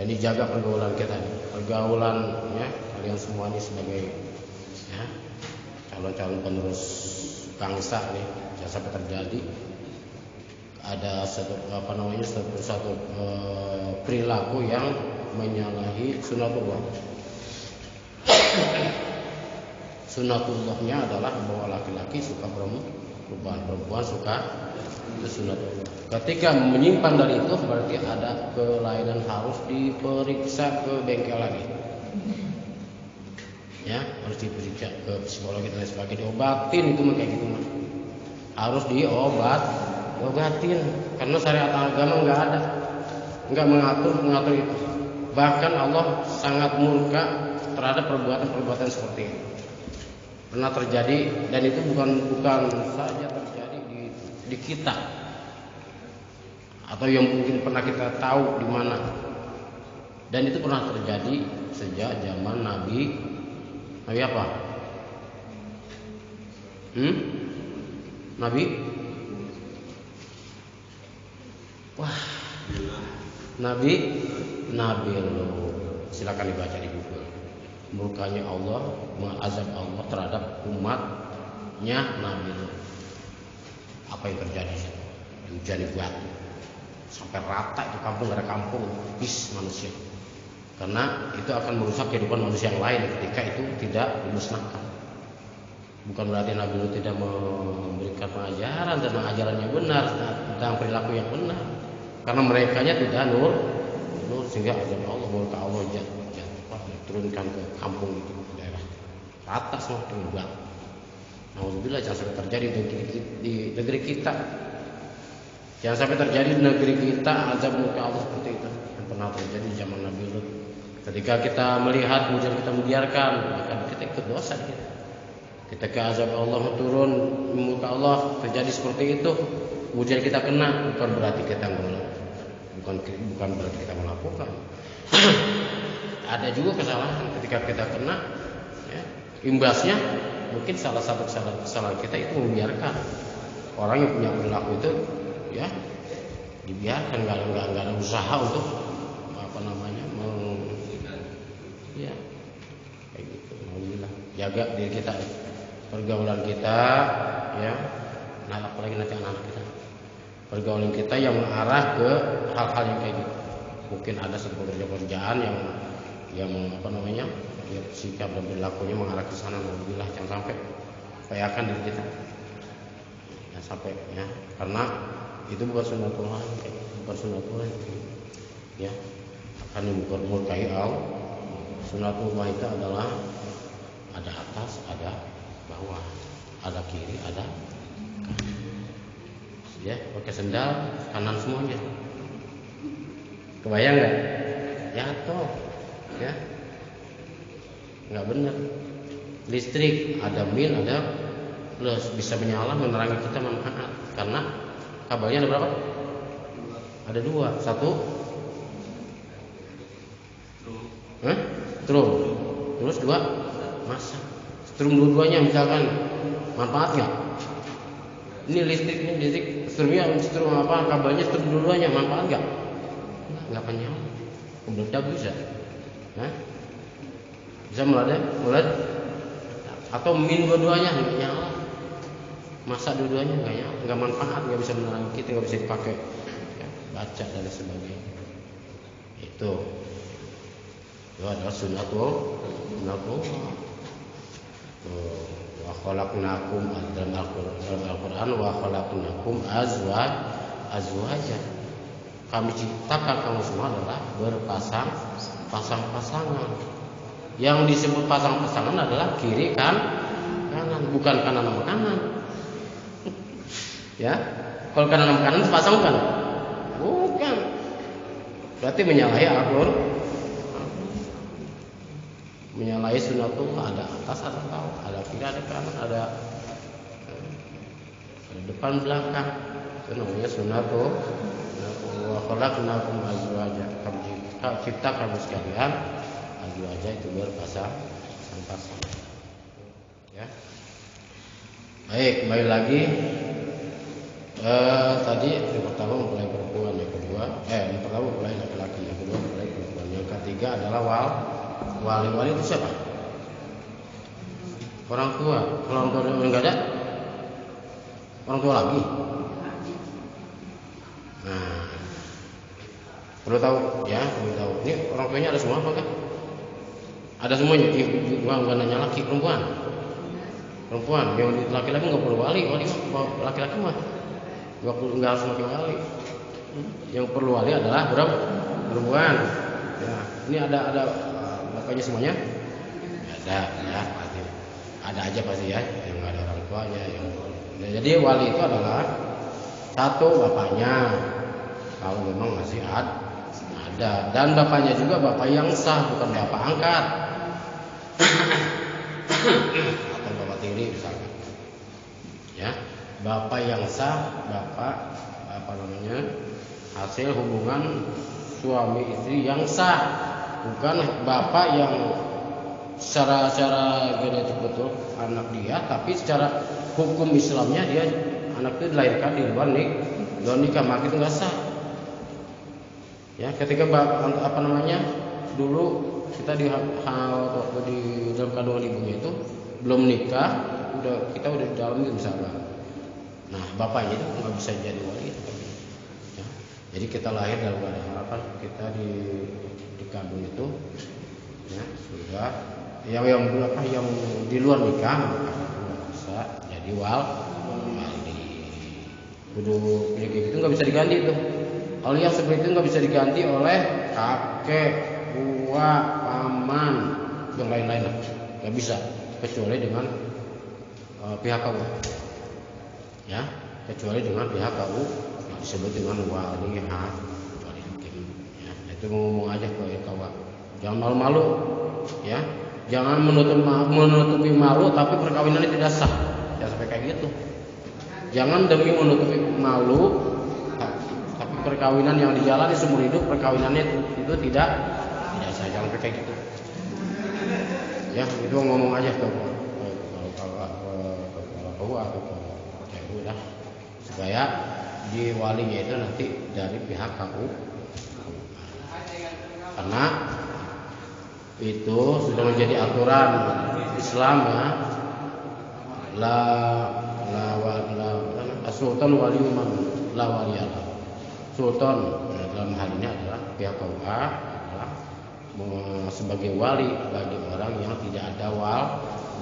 Ini jaga pergaulan kita, pergaulan ya kalian semua ini sebagai ya calon-calon penerus bangsa nih jangan sampai terjadi ada satu perilaku yang menyalahi sunatullah. Sunatullahnya adalah bahwa laki-laki suka perempuan, perempuan suka sunatullah. Ketika menyimpan dari itu berarti ada kelainan, harus diperiksa ke bengkel lagi. Ya, harus diperiksa ke psikologi dan lain sebagainya, diobatin itu mah kayak gitu mah. Harus diobatin karena syariat agama enggak mengatur itu. Bahkan Allah sangat murka terhadap perbuatan-perbuatan seperti itu. Pernah terjadi dan itu bukan saja terjadi di kita atau yang mungkin pernah kita tahu di mana. Dan itu pernah terjadi sejak zaman Nabi apa? Nabi loh. Silakan dibaca di Google. Murkanya Allah, mengazab Allah terhadap umatnya Nabi Lut. Apa yang terjadi? Hujan batu sampai rata itu kampung, gak ada kampung, habis manusia. Karena itu akan merusak kehidupan manusia yang lain ketika itu tidak dimusnahkan. Bukan berarti Nabi Lut tidak memberikan pengajaran dan ajarannya benar tentang perilaku yang benar. Karena merekanya tidak nur sehingga azab Allah, murka Allah turunkan ke kampung itu, ke daerah rata semua tunggal. Alhamdulillah jangan sampai terjadi di negeri kita. Jangan sampai terjadi di negeri kita azab murka Allah seperti itu yang pernah terjadi di zaman Nabi Lut. Ketika kita melihat kemudian kita membiarkan, maka kita ikut dosa kita. Ketika azab Allah turun, murka Allah terjadi seperti itu, kemudian kita kena, bukan berarti kita bukan berarti kita melakukan. Ada juga kesalahan ketika kita kena, ya, imbasnya mungkin salah satu kesalahan kita itu membiarkan orang yang punya perilaku itu ya dibiarkan, nggak ada usaha untuk apa namanya ya kayak gitu. Alhamdulillah, jaga diri kita, pergaulan kita ya, nah apalagi nanti anak-anak kita, pergaulan kita yang mengarah ke hal-hal yang kayak gitu. Mungkin ada sebuah pekerjaan yang apa namanya ya, sikap dan perilakunya mengarah ke sana. Alhamdulillah, jangan sampai kayakan diri kita ya, sampai ya, karena itu bukan sunnatullah, bukan sunnatullah ya, akan murkai Allah. Sunnatullah itu adalah ada atas, ada bawah, ada kiri, ada kanan. Ya, pakai sendal kanan semuanya. Kebayang nggak? Jatuh, ya, nggak benar. Listrik ada min, ada plus, bisa menyala menerangi kita manfaat. Karena kabelnya ada berapa? Ada dua, satu strum, terus dua massa. Strum dua-duanya misalkan manfaat nggak? Ini listrik, strumnya strum apa? Kabelnya strum dua-duanya manfaat nggak? Nggak akan nyala, meledak bisa, bisa meledak, atau min dua-duanya nggak nyala, massa dua-duanya nggak nyala, nggak manfaat, nggak bisa menerangi kita, nggak bisa dipakai ya, baca dan sebagainya. Itu adalah sunnatullah. Wa khalaqnakum dalam Al-Quran, wa khalaqnakum azwaja. Kami ciptakan kamu semua adalah pasang-pasangan. Yang disebut pasang-pasangan adalah kiri kanan, bukan kanan sama kanan. Ya, kalau kanan sama kanan sepasang bukan? Bukan. Berarti menyalahi Al-Quran, menyalahi sunnatullah. Ada atas, ada bawah, ada kiri, ada kanan, ada depan belakang. Itu namanya sunnatullah. Wa khalaqnakum azwaja. Kami cipta kamu sekalian azwaja, itu berpasang-pasang. Ya. Baik, kembali lagi. Tadi yang pertama mempelai perempuan, yang kedua yang pertama mempelai laki-laki, yang kedua mempelai perempuan, yang ketiga adalah wali itu siapa? Orang tua. Kalau orang tua enggak ada, orang tua lagi. Nah, perlu tahu ya, perlu tahu. Ini orang tuanya ada semua apa enggak? Ada semuanya. Bukan nanya laki, perempuan. Yang laki-laki nggak perlu wali laki-laki mah nggak harus pakai wali. Yang perlu wali adalah perempuan. Ya, ini ada bapaknya semuanya? Ada ya, pasti. Ada aja pasti ya, yang ada orang tuanya. Jadi wali itu adalah satu bapaknya, kalau memang masih ada, dan bapaknya juga bapak yang sah, bukan bapak angkat atau bapak tiri misalnya. Ya, bapak yang sah, bapak apa namanya, hasil hubungan suami istri yang sah, bukan bapak yang secara genetik betul anak dia, tapi secara hukum Islamnya dia anak itu dilahirkan di luar nikah, maka itu nggak sah. Ya, ketika apa namanya, dulu kita di dalam kandungan ibunya itu belum nikah, kita udah di dalam itu misalkan. Nah, bapaknya itu nggak bisa jadi wali itu. Ya, jadi kita lahir dalam keadaan harapan kita di kandung itu, ya sudah. Yang di luar nikah nggak bisa jadi wali. Kudu kayak gitu nggak bisa diganti itu. Hal yang seperti itu nggak bisa diganti oleh kakek, tua, paman, yang lain-lain, nggak bisa, kecuali dengan pihak KU. Ya, kecuali dengan pihak KU disebut dengan wali hakim. Ya, itu ngomong aja ke KU. Jangan malu-malu, ya. Jangan menutupi malu tapi perkawinannya tidak sah. Jangan sampai kayak gitu. Jangan demi menutupi malu tapi perkawinan yang dijalani seumur hidup, perkawinannya itu tidak sah. Jangan sampai kayak gitu. Ya, itu ngomong aja ke KU atau ke KU lah, supaya di walinya itu nanti dari pihak KU, karena itu sudah menjadi aturan Islam ya. Sultan wali man la waliyalah. Sultan dalam hal ini adalah pihak KUA adalah sebagai wali bagi orang yang tidak ada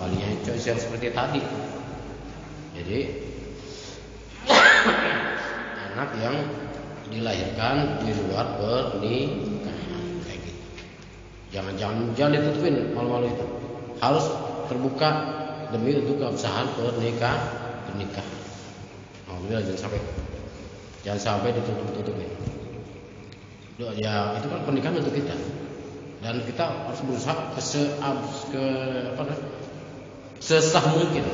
walinya, yang seperti tadi. Jadi anak yang dilahirkan di luar pernikahan kayak gitu. Jangan ditutupin malu-malu itu. Harus terbuka demi untuk keabsahan pernikahan. Alhamdulillah, jangan sampai ditutup-tutupin. Ya itu kan pernikahan untuk kita, dan kita harus berusaha sesah mungkin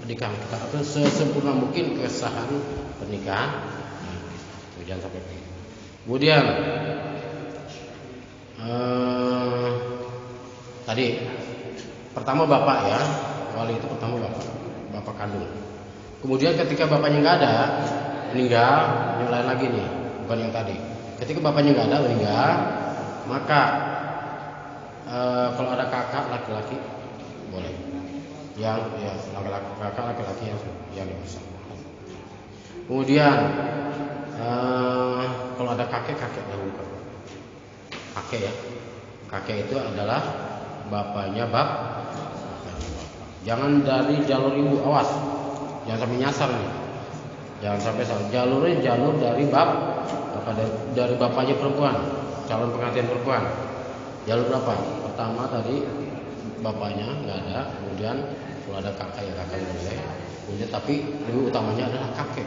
pernikahan kita, atau sesempurna mungkin kesahan pernikahan. Jangan sampai. Kemudian tadi pertama bapak ya, wali itu pertama bapak kandung. Kemudian ketika bapaknya nggak ada, meninggal, yang lain lagi nih, bukan yang tadi. Ketika bapaknya nggak ada, meninggal, maka kalau ada kakak laki-laki boleh, yang ya kakak laki-laki yang dewasa. Kemudian kalau ada kakek dahulu. Kakek ya, kakek itu adalah bapaknya bapak. Jangan dari jalur ibu, awas. Jangan sampai nyasar nih. Jangan sampai salah. Jalur dari dari bapaknya perempuan, calon pengantin perempuan. Jalur berapa? Pertama tadi bapaknya nggak ada, kemudian kalau ada kakak ya kakak boleh. Kemudian tapi lebih utamanya adalah kakek.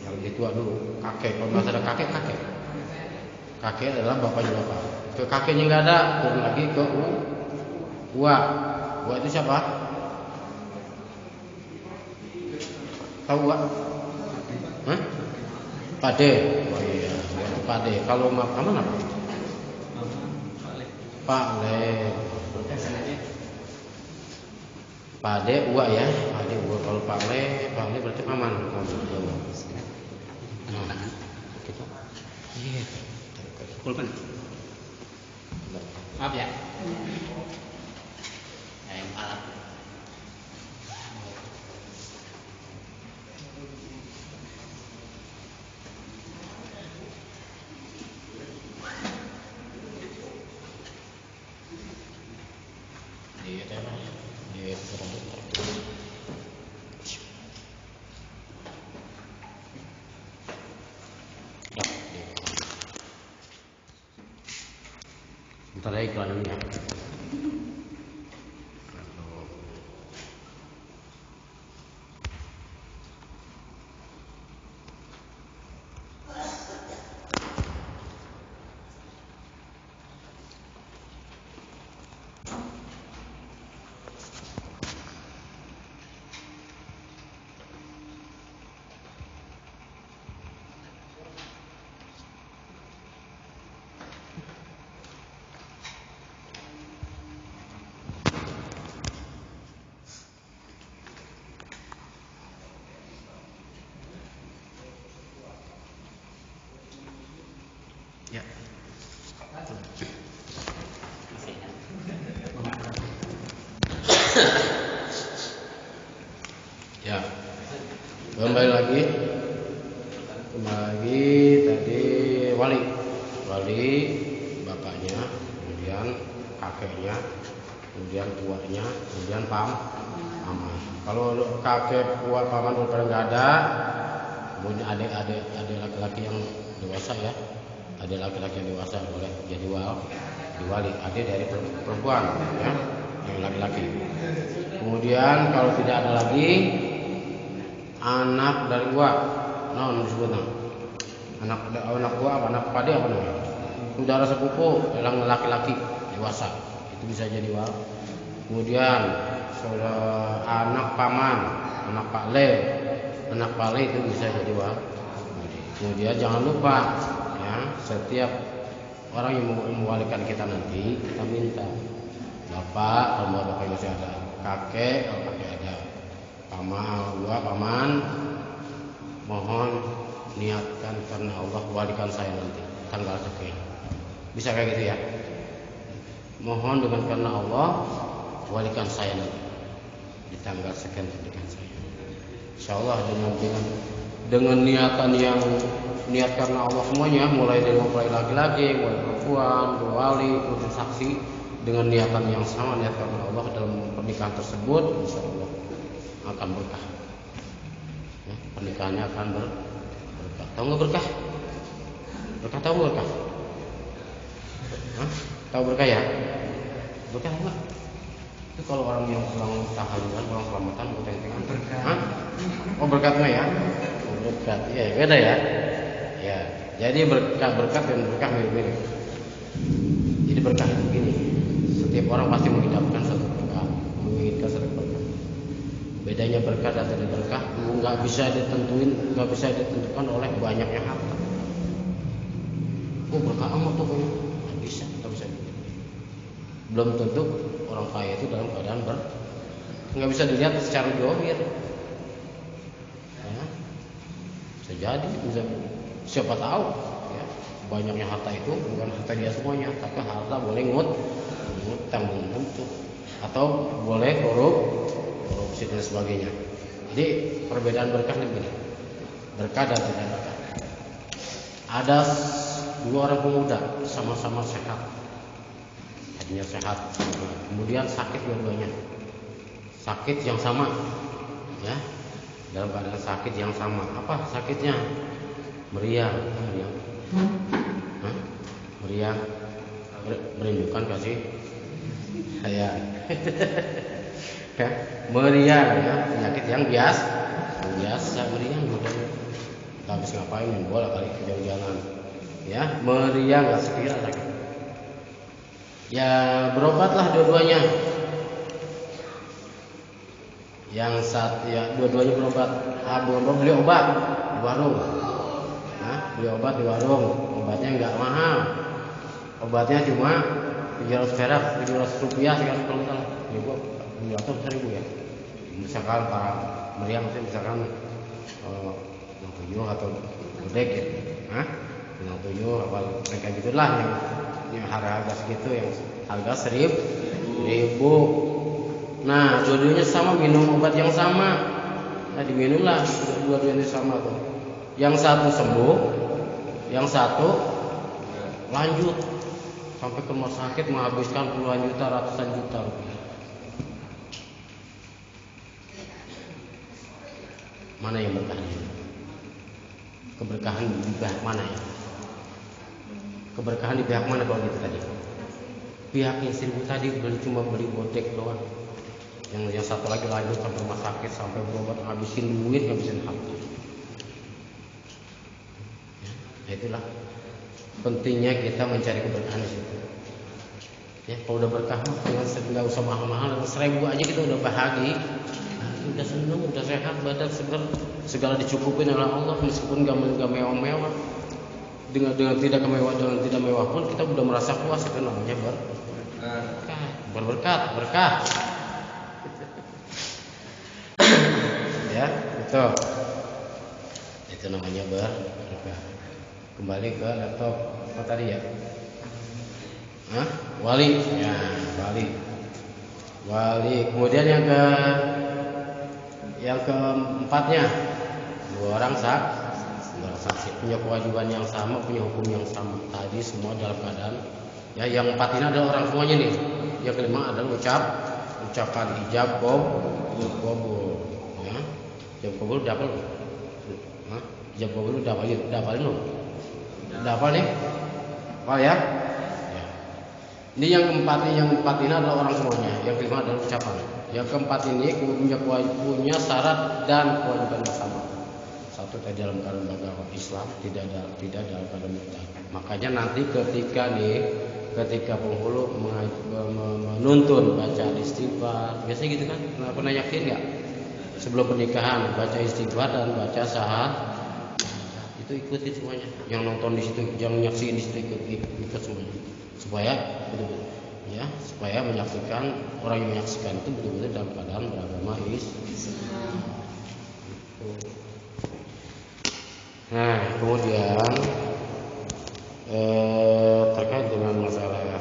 Yang lebih tua dulu, kakek. Kalau nggak ada kakek. Kakek adalah bapaknya bapak. Ke kakeknya nggak ada, turun lagi ke Uwa itu siapa? Tahu Uwa? Pade. Oh iya, Pade. Kalau makaman apa? Pak Le. Pade Uwa ya. Pade Uwa. Kalau Pak Le berarti paman. Iya. Pulpen. Maaf ya. Yang alat. Bentar lagi iklan ini ya. Ya. Ya. Kembali lagi tadi wali bapaknya, kemudian kakeknya, kemudian tuanya, kemudian paman. Kalau kakek tua paman udah nggak ada, kemudian adik laki-laki yang dewasa ya. Ada laki-laki yang dewasa boleh jadi wali, adik dari perempuan ya, yang laki-laki. Kemudian kalau tidak ada lagi anak dari gua, disebut anak gua, anak pade apa namanya? Saudara sepupu yang laki-laki dewasa itu bisa jadi wali. Kemudian anak paman, anak pak le itu bisa jadi wali. Kemudian jangan lupa setiap orang yang mewalikan kita nanti, kita minta bapak, kalau bapak masih ada, kakek, kalau kakek ada, paman mohon niatkan karena Allah walikan saya nanti tanggal sekian. Bisa kayak gitu ya. Mohon dengan karena Allah walikan saya nanti di tanggal sekian pernikahan saya. Insyaallah dengan niatan yang niat karena Allah semuanya, mulai dari mempelai laki-laki, mulai perempuan, wali, kemudian saksi, dengan niatan yang sama, niat karena Allah dalam pernikahan tersebut, insyaallah akan berkah. Ya, pernikahannya akan berkah. Tahu nggak berkah? Berkah tahu berkah? Tahu berkah ya? Berkah enggak? Itu kalau orang yang pulang tahlilan, pulang selamatan, utang-utangan berkah. Oh berkat mah ya? Oh, berkat, ya beda ya. Ya, jadi berkat dan berkah mirip-mirip. Jadi berkah itu begini, setiap orang pasti mengidamkan satu berkah, menginginkan satu berkah. Bedanya berkah dan tidak berkah, nggak bisa ditentukan oleh banyaknya harta. Oh berkah amat tuh punya, nggak bisa. Belum tentu orang kaya itu dalam keadaan nggak bisa dilihat secara zahir. Ya, bisa jadi, siapa tahu ya, banyaknya harta itu bukan harta dia semuanya, tapi harta boleh ngutang untuk atau boleh korupsi dan sebagainya. Jadi perbedaan berkah ini begini, berkah dan tidak berkah. Ada dua orang pemuda sama-sama sehat, hatinya sehat, kemudian sakit dua-duanya, sakit yang sama, ya, dalam keadaan sakit yang sama. Apa sakitnya? Meriang, meriang, merindukan kasih sayang. Meriang, ya, penyakit yang biasa meriang, bukan habis ngapain main bola kali kejar-jalan, ya, meriang nggak sekira sakit. Ya berobatlah dua-duanya. Yang dua-duanya berobat. Beli obat di warung. Beli obat di warung, obatnya nggak mahal, obatnya cuma 700 perak, 700 rupiah sekarang kalau salah, ribu atau 1000 ya. Misalkan para meriang, misalkan 7 atau gede gitu, 7 apa mereka gitulah yang harga segitu, yang harga 1000. Nah dua-duanya sama, minum obat yang sama, nah diminumlah dua-duanya sama tuh. Yang satu sembuh, yang satu lanjut sampai ke rumah sakit menghabiskan puluhan juta, ratusan juta rupiah. Mana yang berkah? Keberkahan di pihak mana ya? Keberkahan di pihak mana kalau gitu tadi? Pihak yang 1000 tadi cuma beli bodek doang. Yang satu lagi lanjut sampai rumah sakit, sampai berobat, ngabisin duit, ngabisin harta. Ya, itulah pentingnya kita mencari keberkahan di situ. Ya, kalau udah berkah dengan nggak usah mahal-mahal, 1000 aja kita udah bahagia. Udah seneng, udah sehat, badan segar, segala dicukupin oleh Allah, meskipun nggak mewah-mewah. Dengan tidak mewah, dengan tidak mewah pun kita udah merasa puas. Itu namanya berkah. Ya, betul. Itu namanya berkah. Kembali ke laptop apa tadi ya? Wali. Ya, wali. Kemudian yang keempatnya, dua orang saksi punya kewajiban yang sama, punya hukum yang sama. Tadi semua dalam keadaan, ya, yang empat ini adalah orang semuanya nih. Yang kelima adalah ucapan ijab qabul. Ya, ijab qabul dapat. Ijab qabul dapalin loh. Dapal nih. Oh ya. Ini yang keempat ini adalah orang semuanya. Yang kelima adalah ucapan. Yang keempat ini punya syarat dan kewajiban bersama. Satu, dalam keadaan agama Islam, tidak dalam keadaan murtad. Makanya nanti ketika penghulu menuntun baca istighfar, biasanya gitu kan? Pernah yakin nggak? Sebelum pernikahan baca istighfar dan baca syahadat, itu ikuti semuanya. Yang nonton di situ, yang nyaksiin di situ ikut semuanya. Supaya menyaksikan, orang yang menyaksikan itu betul-betul dalam keadaan beragama Islam. Nah, kemudian terkait dengan masalah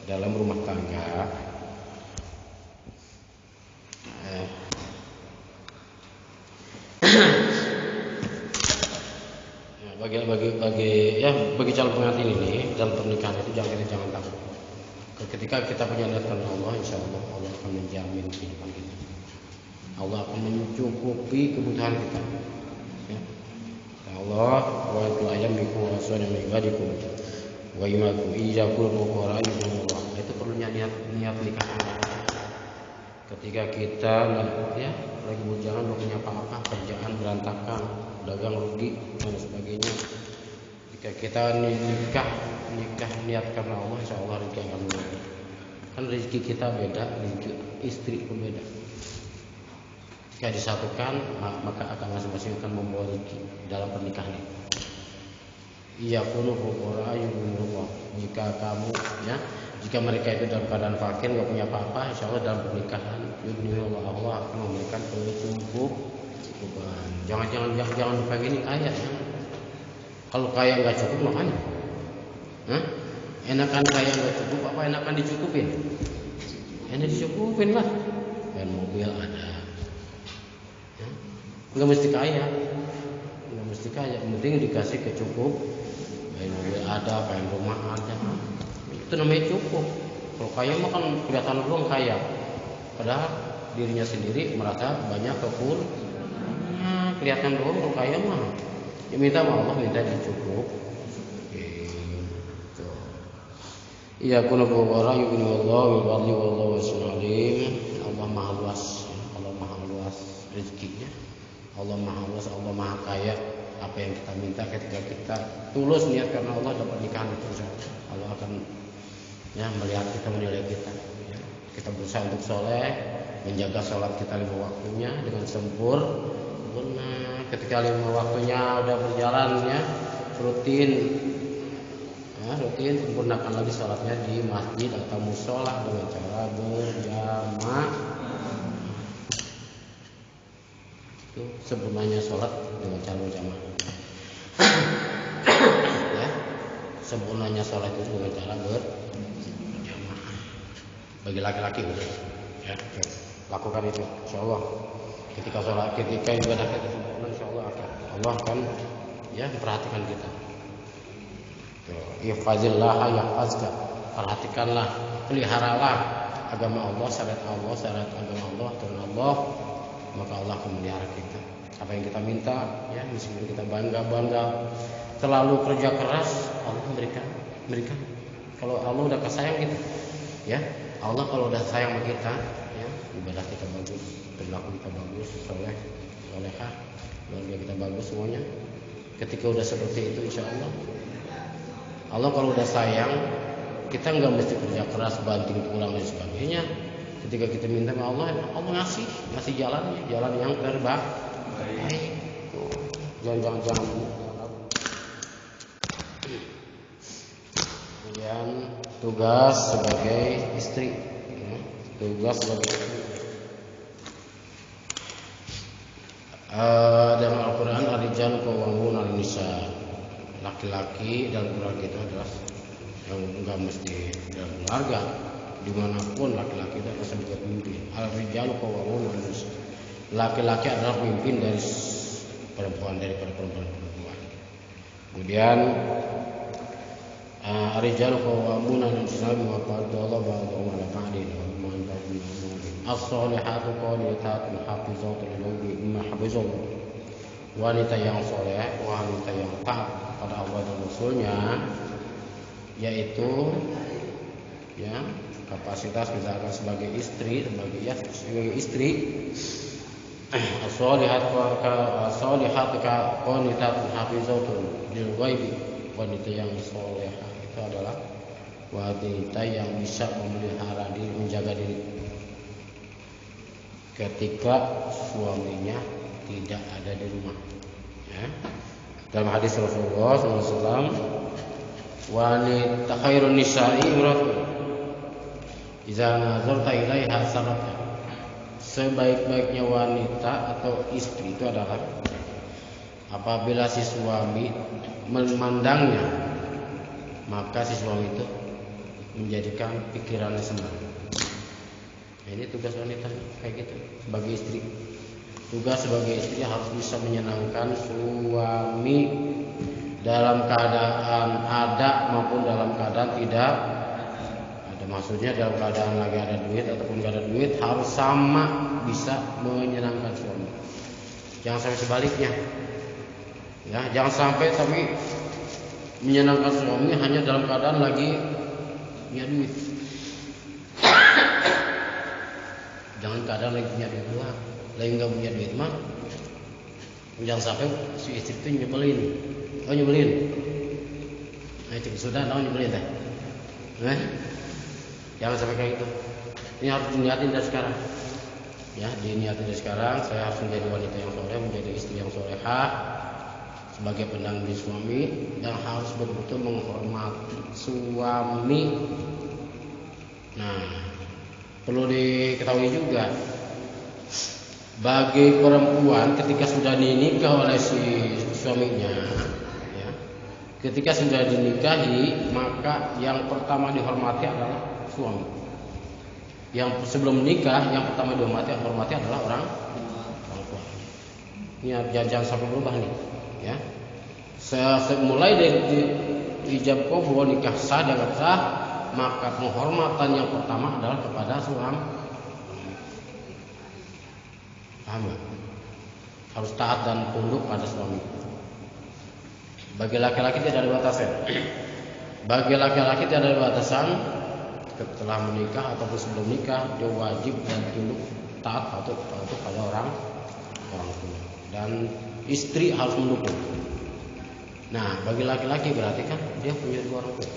dalam rumah tangga, bagi calon pengantin ini dalam pernikahan itu jangan takut. Ketika kita punya niat karena Allah, insya Allah Allah akan menjamin kehidupan kita. Allah akan mencukupi kebutuhan kita. Ya. Allah wa yamliku aswana min ibadikum wa imakum iyyakum wa Allah. Itu perlunya niat nikah. Ketika kita lagi bujangan, belum punya apa-apa, kerjaan berantakan, dagang rugi dan sebagainya. Jika kita nikah niat karena Allah, insya Allah rezeki akan mengalir. Kan rezeki kita beda, rezeki istri pun beda. Jika disatukan, maka akan masing-masing akan membawa rezeki dalam pernikahan itu. Iya kunu fuqara yughnillah. Jika mereka itu dalam keadaan fakir, nggak punya apa-apa, insya Allah dalam pernikahan yughnillah, Allah akan memberikan kecukupan. Jangan lupa gini ayat. Kalau kaya nggak cukup makanya, enakan kaya nggak cukup apa enakan dicukupin? Enak dicukupin lah. Dan mobil ada, nggak mesti kaya, yang penting dikasih kecukup. Kayak mobil ada, kayak rumah ada, itu namanya cukup. Kalau kaya mah kan kelihatan doang kaya, padahal dirinya sendiri merasa banyak kekurangan. Kelihatan doang kalau kaya mah. Ya minta sama Allah, minta dicukup. Gitu. Iya kunu fuqara yughnillahu min fadli wallahu wasi'un alim. Allah Maha luas, Allah Maha luas rezekinya. Allah Maha luas, Allah Maha kaya. Apa yang kita minta ketika kita tulus niat karena Allah dapat nikahan itu, Allah akan melihat kita, menilai kita. Kita berusaha untuk soleh, menjaga sholat kita 5 waktunya dengan sempurna. Ketika 5 waktunya udah berjalan rutin sempurnakan lagi sholatnya di masjid atau musola dengan cara berjamaah. Itu sempurnanya sholat dengan cara berjamaah. Sempurnanya sholat itu dengan cara berjamaah. Bagi laki-laki lakukan itu, insya Allah. Ketika ibadah kita sempurna, insya Allah akan memperhatikan kita. Ihfazillah yahfazka. Perhatikanlah, peliharalah agama Allah, syariat agama Allah, aturan Allah, maka Allah akan melihara kita. Apa yang kita minta, meskipun kita bangga terlalu kerja keras, Allah memberikan. Kalau Allah udah kesayang kita, Allah kalau udah sayang sama kita, ibadah kita bagus, perilaku kita bagus, solehah, keluarga kita bagus semuanya. Ketika udah seperti itu, insya Allah kalau udah sayang, kita nggak mesti kerja keras, banting tulang dan sebagainya. Ketika kita minta sama Allah ngasih jalan yang terbaik. Jangan. Kemudian tugas sebagai istri. Dalam Al-Quran ar-rijal qawwamuna 'alan nisa. Laki-laki dalam keluarga itu adalah yang enggak mesti dalam keluarga, dimanapun laki-laki itu adalah sebagai pemimpin. Ar-rijal qawwamuna 'alan nisa. Laki-laki adalah pemimpin daripada perempuan. Kemudian ar-rijal qawwamuna 'alan nisa bima qaddara ba'dhum 'ala ba'din wa bima anfaqu min amwalihim. As-solihatu qanitatun hafizatun lil-ghaibi bima hafizallah. Wanita yang soleh, wanita yang taat kepada Allah dan Rasulnya, yaitu kapasitas misalkan sebagai istri, as-solihatu qanitatun hafizatun lil-ghaibi. Wanita yang soleh itu adalah wanita yang bisa memelihara diri, menjaga diri ketika suaminya tidak ada di rumah. Dalam hadis Rasulullah SAW, wanita khairun nisa'i imra'atun Iza nazarta ilaiha sarata. Sebaik-baiknya wanita atau istri itu adalah apabila si suami memandangnya, maka si suami itu menjadikan pikirannya senang. Nah, ini tugas wanita kayak gitu sebagai istri. Tugas sebagai istri harus bisa menyenangkan suami dalam keadaan ada maupun dalam keadaan tidak ada. Maksudnya dalam keadaan lagi ada duit ataupun gak ada duit harus sama bisa menyenangkan suami. Jangan sampai sebaliknya. Ya, jangan sampai tapi menyenangkan suami hanya dalam keadaan lagi punya duit. Jangan keadaan lagi punya duit doang, lagi nggak punya duit mah jangan sampai si istri itu nyebelin. Oh nyebelin. Nah itu sudah tahu nyebelin teh. Jangan sampai kayak gitu. Ini harus diniatin dari sekarang. Ya, diniatin dari sekarang. Saya harus menjadi wanita yang soleh, menjadi istri yang solehah, sebagai pendamping suami, dan harus betul-betul menghormati suami. Nah, perlu diketahui juga bagi perempuan ketika sudah dinikah oleh si suaminya, ya, ketika sudah dinikahi, maka yang pertama dihormati adalah suami. Yang sebelum menikah, yang pertama dihormati adalah orang tua. Ini jangan sampai berubah nih, ya. Mulai dari ijab qabul nikah sah dan sah, maka penghormatan yang pertama adalah kepada suami. Paham gak? Harus taat dan tunduk pada suami. Bagi laki-laki tidak ada batasan. Bagi laki-laki tidak ada batasan. Setelah menikah ataupun sebelum nikah, dia wajib dan tunduk taat pada orang tua. Dan istri harus mendukung. Nah, bagi laki-laki berarti kan dia punya dua orang tua.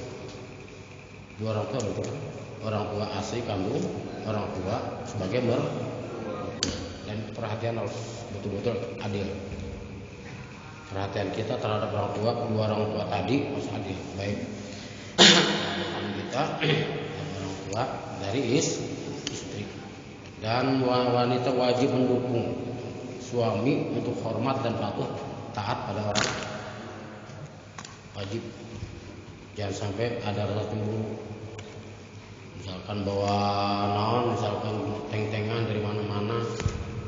Dua orang tua betul kan? Orang tua asli kandung, orang tua sebagai dan perhatian harus betul-betul adil. Perhatian kita terhadap dua orang tua tadi harus adil, baik kita orang tua dari istri. Dan wanita wajib mendukung suami untuk hormat dan patuh taat pada orang. Wajib. Jangan sampai ada rasa cemburu. Misalkan bawa naon, misalkan teng-tengan dari mana-mana,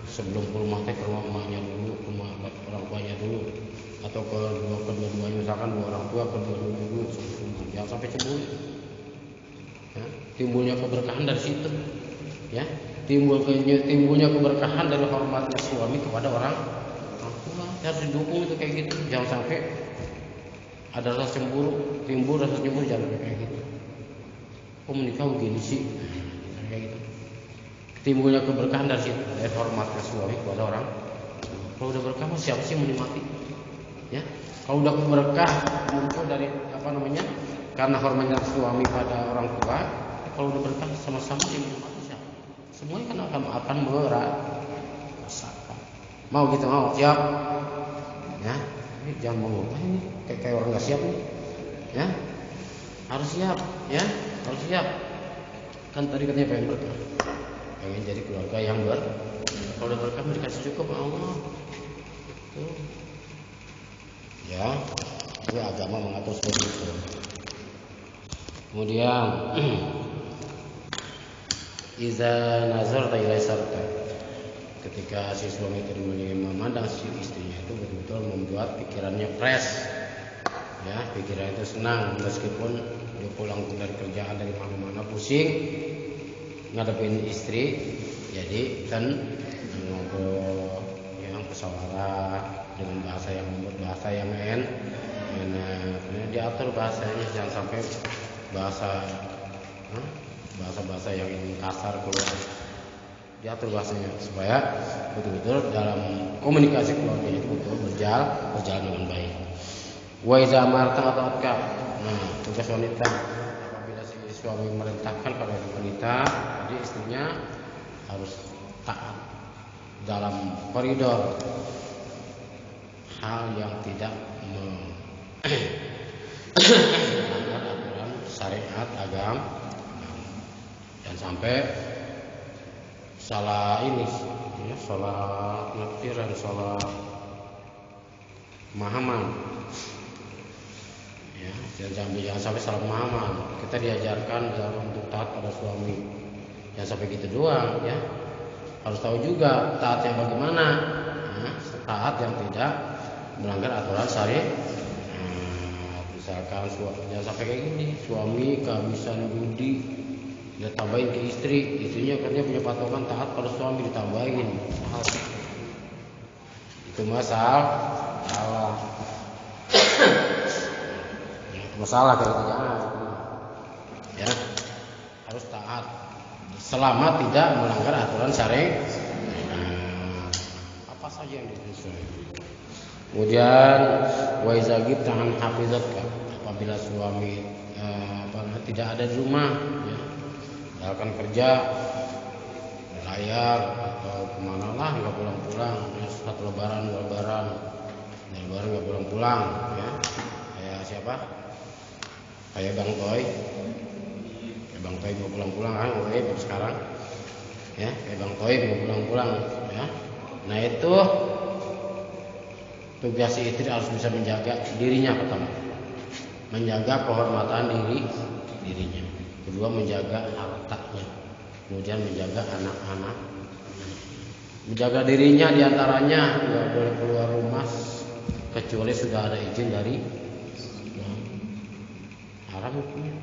sebelum ke rumah ke rumah emaknya dulu, ke rumah orang tuanya dulu, atau kedua-duanya, misalkan dua orang tua kedua-duanya dulu, jangan sampai cemburu. Ya, timbulnya keberkahan dari situ, ya, timbulnya keberkahan dari hormatnya suami kepada orang tua. Harus didukung itu kayak gitu, jangan sampai ada rasa cemburu, timbul rasa cemburu, jangan sampai kayak gitu. Kok menikah begini sih? Kayak gitu. Timbulnya keberkahan dari situ, dari hormatnya suami kepada orang. Kalau udah berkah, siapa sih menikmati? Ya, kalau udah berkah muncul dari karena hormatnya suami pada orang tua. Kalau udah berkah sama-sama menikmati siapa? Semuanya kan akan merasakan. Mau gitu mau siap? Ya, ini jangan mau ini kayak orang nggak siap nih. Ya, harus siap. Ya, harus siap. Kan tadi katanya pengen berkah. Pengen jadi keluarga yang kalau udah berkah dikasih cukup Allah. Tuh. Ya, itu agama mengatur seperti itu. Kemudian iza nazarta ila sarta, ketika si suami itu memandang si istrinya itu betul-betul membuat pikirannya fresh. Ya, pikiran itu senang meskipun dia pulang dari kerjaan dari mana-mana pusing ngadepin istri, jadi kan ngobrol yang pesawara dengan bahasa yang lembut, bahasa yang enak, diatur bahasanya, jangan sampai bahasa yang kasar keluar. Diatur bahasanya supaya betul-betul dalam komunikasi keluarga itu betul berjalan dengan baik. Wa iza marta'atka. Nah, tugas wanita apabila si suami merintahkan pada wanita, jadi istrinya harus taat dalam koridor hal yang tidak melanggar aturan syariat agama. Jangan sampai salah ini ya, salah penafsiran, salah pemahaman ya. Jangan sampai salah pemahaman. Kita diajarkan dalam untuk taat pada suami, jangan sampai gitu doang ya. Harus tahu juga taatnya bagaimana ya, taat yang tidak melanggar aturan syariat. Misalkan jangan sampai kayak gini, suami kehabisan budi dia tambahin ke istri, istrinya kan dia punya patokan taat pada suami ditambahin, itu masalah masalah kalau jangan ya, harus taat selama tidak melanggar aturan syariat. Apa saja yang dituliskan. Kemudian wa iza ghibta an hafizatka, apabila suami tidak ada di rumah ya, misalkan kerja layar atau kemana lah nggak pulang-pulang ya, satu lebaran nggak pulang-pulang ya, kayak siapa, kayak Bang Toy nggak pulang-pulang kan, mulai sekarang ya, kayak Bang Toy nggak pulang-pulang ya. Nah itu tugas istri harus bisa menjaga dirinya, pertama menjaga kehormatan dirinya, kedua menjaga hartanya, kemudian menjaga anak-anak, menjaga dirinya diantaranya nggak boleh keluar rumah kecuali sudah ada izin dari haram hukumnya.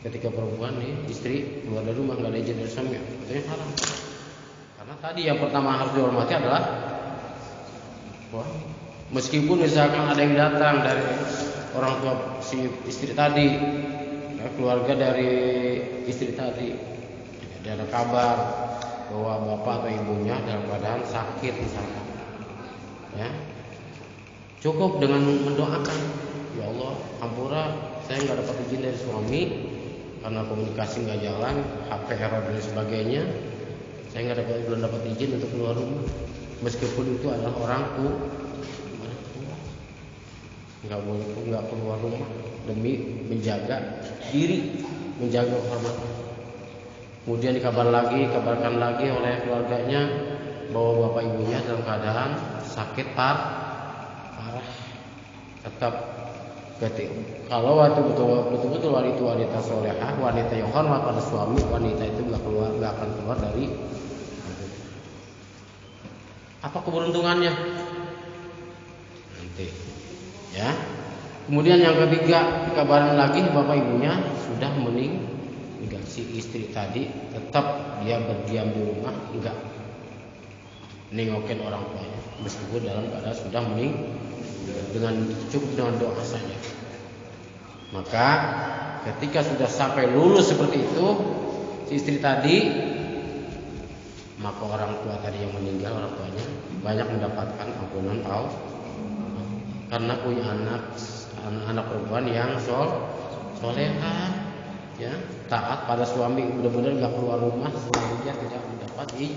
Ketika perempuan nih istri keluar dari rumah nggak ada izin dari suami, itu haram. Karena tadi yang pertama harus dihormati adalah meskipun misalkan ada yang datang dari orang tua si istri tadi ya, keluarga dari istri tadi, ada kabar bahwa bapak atau ibunya dalam keadaan sakit misalkan ya, cukup dengan mendoakan, ya Allah ampura saya nggak dapat izin dari suami karena komunikasi nggak jalan, HP error dan sebagainya, saya belum dapat izin untuk keluar rumah, meskipun itu adalah orang tua, nggak keluar rumah demi menjaga diri, menjaga kehormatan. Kemudian dikabarkan lagi oleh keluarganya bahwa bapak ibunya dalam keadaan sakit parah. Tetap kalau betul-betul wanita solehah, wanita yang hormat pada suami, wanita itu nggak akan keluar dari apa keberuntungannya nanti ya. Kemudian yang ketiga, dikabarin lagi bapak ibunya sudah meninggal. Si istri tadi tetap dia berdiam di rumah, enggak nengokin orang tuanya meskipun dalam keadaan sudah meninggal, cukup dengan doa saja. Maka ketika sudah sampai lulus seperti itu si istri tadi, maka orang tua tadi yang meninggal, orang tuanya banyak mendapatkan ampunan Allah karena punya anak perempuan yang solehah ya, taat pada suami, benar-benar nggak keluar rumah selama dia tidak mendapat izin.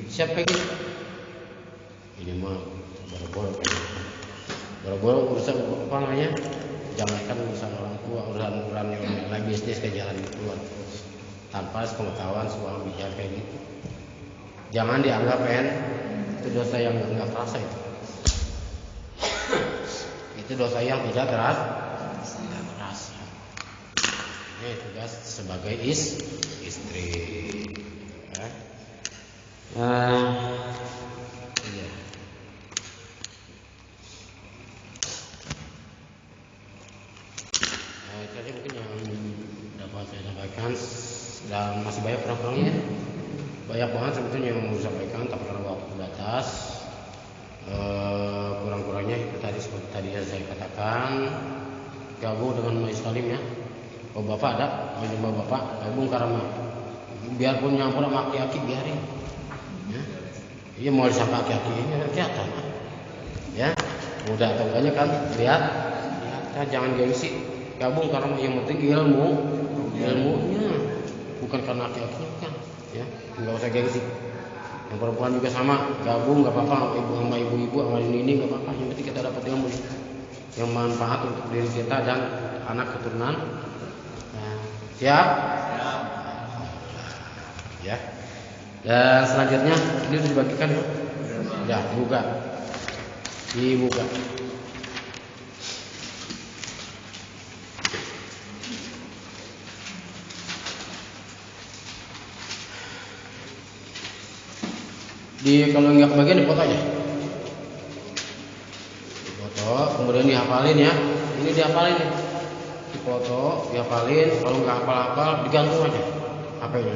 Siapa ini? Ini mah boro-boro urusan apa namanya? Jangankan urusan orang tua, urusan yang lain bisnis ke jalan keluar tanpa pengetahuan suami, jangan kayak gitu. Jangan dianggap itu dosa yang nggak terasa itu. Itu dosa yang tidak terasa. Ini tugas sebagai istri. Ya. Iya. Itu aja mungkin yang dapat saya sampaikan, dan masih banyak kurang-kurangnya. Banyak banget sebetulnya yang mau disampaikan, tapi karena waktu terbatas, kurang-kurangnya itu tadi seperti tadi yang saya katakan, gabung dengan majelis taklim ya. Oh bapak ada, mencoba bapak gabung karena biarpun nyampur sama aki-aki biarin. Ya. Iya mau disapa aki-aki ini kelihatan. Ya, mudah atau enggaknya kan lihat, jangan gengsi. Gabung karena yang penting ilmunya, bukan karena aki-aki kan. Ya, nggak usah gengsi. Yang perempuan juga sama, gabung nggak apa-apa, sama ibu-ibu sama ini nggak apa-apa. Yang penting kita dapat ilmu yang manfaat untuk diri kita dan anak keturunan. Siap? Ya. Dan selanjutnya ini sudah dibagikan ya? Ya, dibuka. Dibuka. Kalau nggak kebagian dipoto aja. Dipoto, kemudian dihafalin ya. Ini dihafalin nih. Dipoto, dihafalin. Kalau nggak hafal-hafal, digantung aja HP-nya.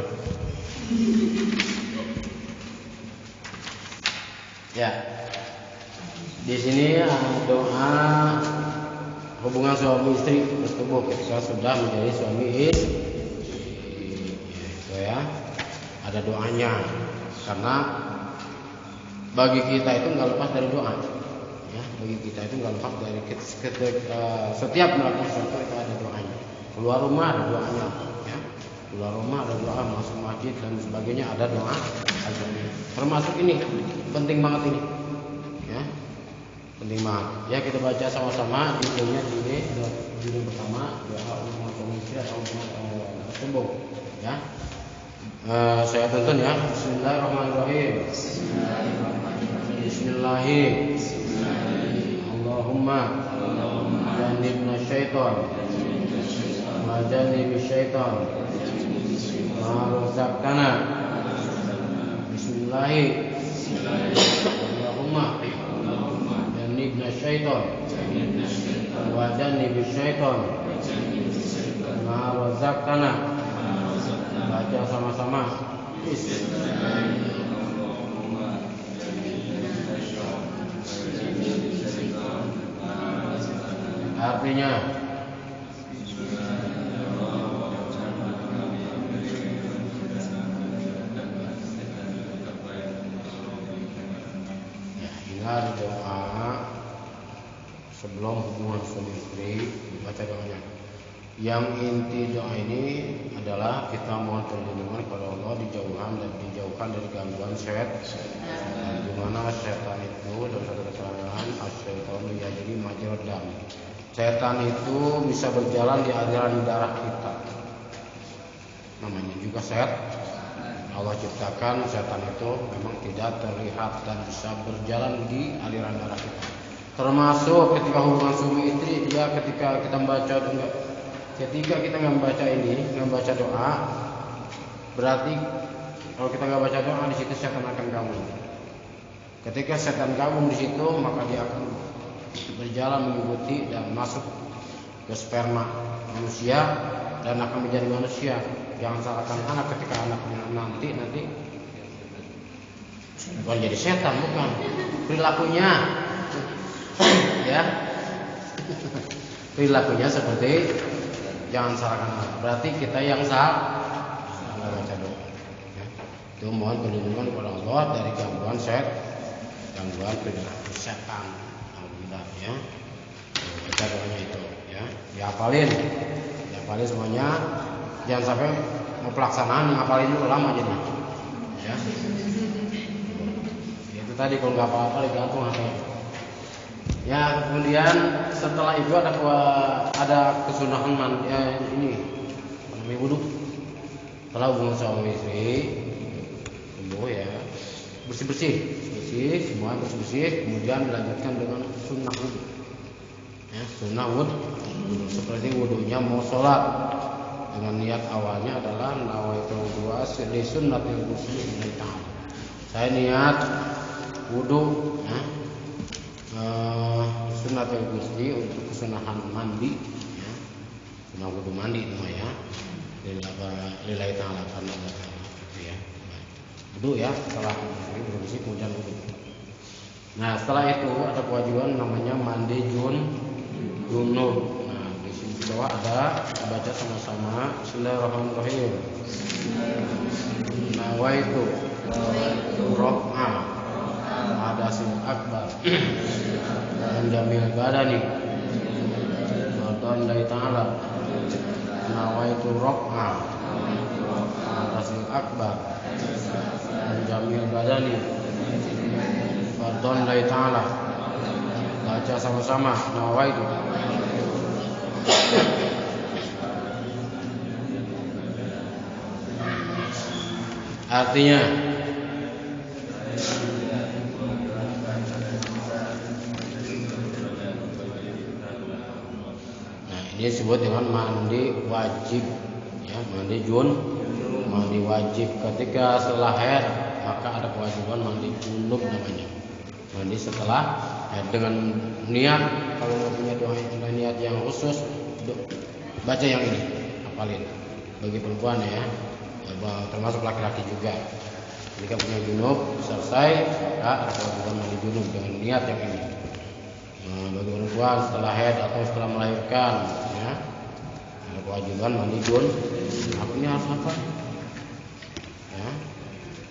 Ya. Di sini doa hubungan suami istri bertubuh ketika sudah menjadi suami istri. Itu ya. Ada doanya. Karena bagi kita itu nggak lepas dari doa. Ya, bagi kita itu nggak lepas dari setiap melakukan sesuatu itu ada doanya. Keluar rumah ada doanya. Ya. Keluar rumah ada doa, masuk masjid dan sebagainya ada doa. Termasuk ini penting banget ini. Ya. Penting banget. Ya, kita baca sama-sama judulnya judul pertama doa hubungan suami istri atau bertubuh. Ya. Saya tuntun ya. Bismillahirrahmanirrahim. Bismillahirrahmanirrahim. Allahumma jannibna syaitan wa jannibi syaitan ma razaqtana. Bismillahirrahmanirrahim. Allahumma jannibna syaitan wa jannibi syaitan ma razaqtana. Baca sama-sama. Artinya ya, ingat doa sebelum hubungan suami istri dibaca doanya. Yang inti doa ini adalah kita mohon perlindungan kepada Allah dijauhkan dari gangguan setan. Di mana setan itu dalam satu keterangan asyaiton yajri majrad dam. Setan itu bisa berjalan di aliran darah kita. Namanya juga setan. Allah ciptakan setan itu memang tidak terlihat dan bisa berjalan di aliran darah kita. Termasuk ketika hubungan suami istri, dia ketika kita membaca ini, membaca doa, berarti kalau kita nggak baca doa di situ setan akan gabung. Ketika setan gabung di situ, maka dia akan berjalan mengikuti dan masuk ke sperma manusia dan akan menjadi manusia. Jangan salahkan anak ketika anaknya nanti bukan jadi setan, bukan perilakunya, ya perilakunya seperti. Jangan salahkan Allah. Berarti kita yang salah baca doa. Ya. Itu mohon perlindungan kepada Allah dari gangguan perilaku setan. Alhamdulillah ya. Baca doanya itu ya. Dihafalin semuanya. Jangan sampai mau pelaksanaan ngapalin dulu lama jadi. Ya. Itu tadi kalau nggak apa-apa digantung HP. Ya, kemudian setelah itu ada kesunahan ini namanya wudu. Setelah hubungan suami istri, ya bersih, semua bersih, kemudian dilanjutkan dengan sunnah wudu. Ya, sunnah wudu seperti wudunya mau sholat dengan niat awalnya adalah nawaitu wudu'a li sunnatil ghusli lillahi ta'ala. Saya niat wudu, ya. Sunnatul ghusli untuk kesunahan mandi ya. Sunah wudu mandi namanya lillahi ta'ala karena Allah Ta'ala gitu ya. Wudu ya, setelah bersih kemudian wudu. Nah, setelah itu ada kewajiban namanya mandi junub. Nah, di sini bawah ada baca sama-sama Bismillahirrahmanirrahim. Nawaitu raf'a hadasil akbar dan jamil badani Wadon dari ta'ala nawaitu raf'a hadasil akbar dan jamil badani Wadon dari ta'ala. Baca sama-sama nawaitu. Artinya ini disebut dengan mandi wajib, ya, mandi wajib. Ketika setelah haid maka ada kewajiban mandi junub namanya. Mandi setelah haid dengan niat, kalau mau punya doa ada niat yang khusus, baca yang ini, hafalin. Bagi perempuan ya, termasuk laki-laki juga. Jika punya junub selesai, maka ada kewajiban mandi junub dengan niat yang ini. Bagi perempuan setelah haid atau setelah melahirkan, ya, ada kewajiban mandi junub. Ini harus apa? Ya.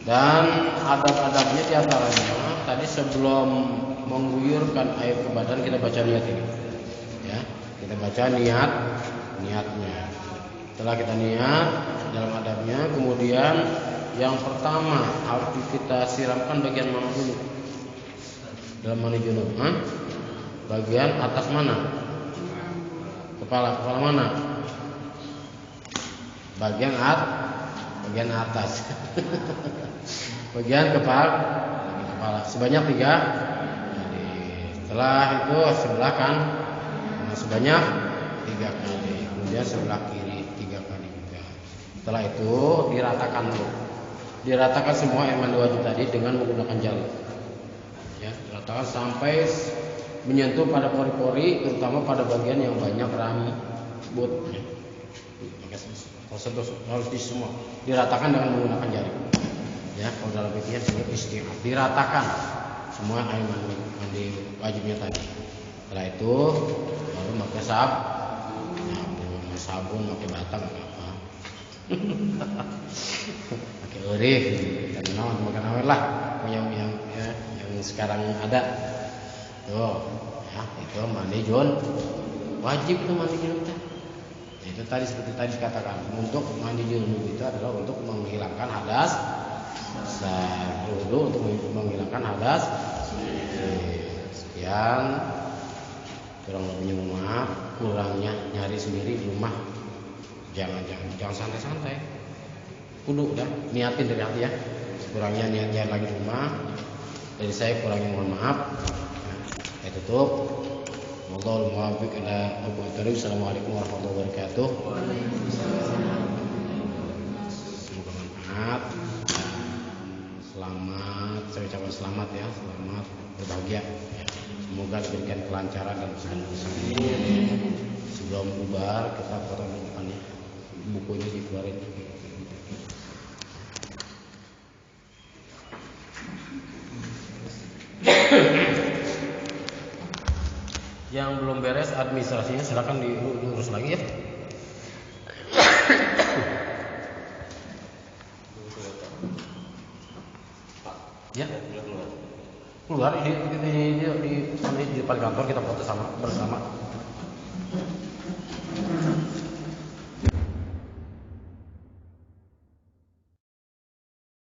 Dan adab-adabnya diantaranya tadi sebelum mengguyurkan air ke badan kita baca niat ini. Ya, kita baca niatnya. Setelah kita niat dalam adabnya, kemudian yang pertama harus kita siramkan bagian mana dulu dalam mandi junub? Bagian atas mana? Kepala mana? Bagian atas. Bagian kepala. Sebanyak 3 kali. Setelah itu sebelah kan sebanyak 3 kali. Kemudian sebelah kiri 3 kali juga. Setelah itu diratakan dulu. Diratakan semua air mandi wajib tadi dengan menggunakan jari. Ya, diratakan sampai menyentuh pada pori-pori, terutama pada bagian yang banyak rambut. Harus di semua diratakan dengan menggunakan jari. Ya, kalau dalam fikih disebut isti'ab. Diratakan semua air mandi wajibnya tadi. Setelah itu baru pakai sabun, pakai batang apa. Pakai urif, dan makan awet lah yang sekarang ada. Tuh, ya, itu mandi junub. Wajib itu mandi junub. Itu tadi seperti tadi dikatakan, untuk mandi junub itu adalah untuk menghilangkan hadas besar, untuk menghilangkan hadas. Sekian, kurang lebihnya maaf, kurangnya nyari sendiri di rumah. Jangan santai-santai. Kudu udah niatin dari hati ya. Kurangnya niatnya lagi di rumah. Dari saya kurangnya mohon maaf. Saya tutup. Wallahul muwaffiq ila aqwamit. Assalamualaikum warahmatullahi wabarakatuh. Semoga bermanfaat. Selamat, saya ucapkan selamat ya, selamat berbahagia. Semoga diberikan kelancaran dan kesenangan. Sebelum bubar kita foto depannya. Bukunya dikeluarin. Yang belum beres administrasinya silakan diurus lagi ya. Ya. Keluar di depan kantor kita foto bersama.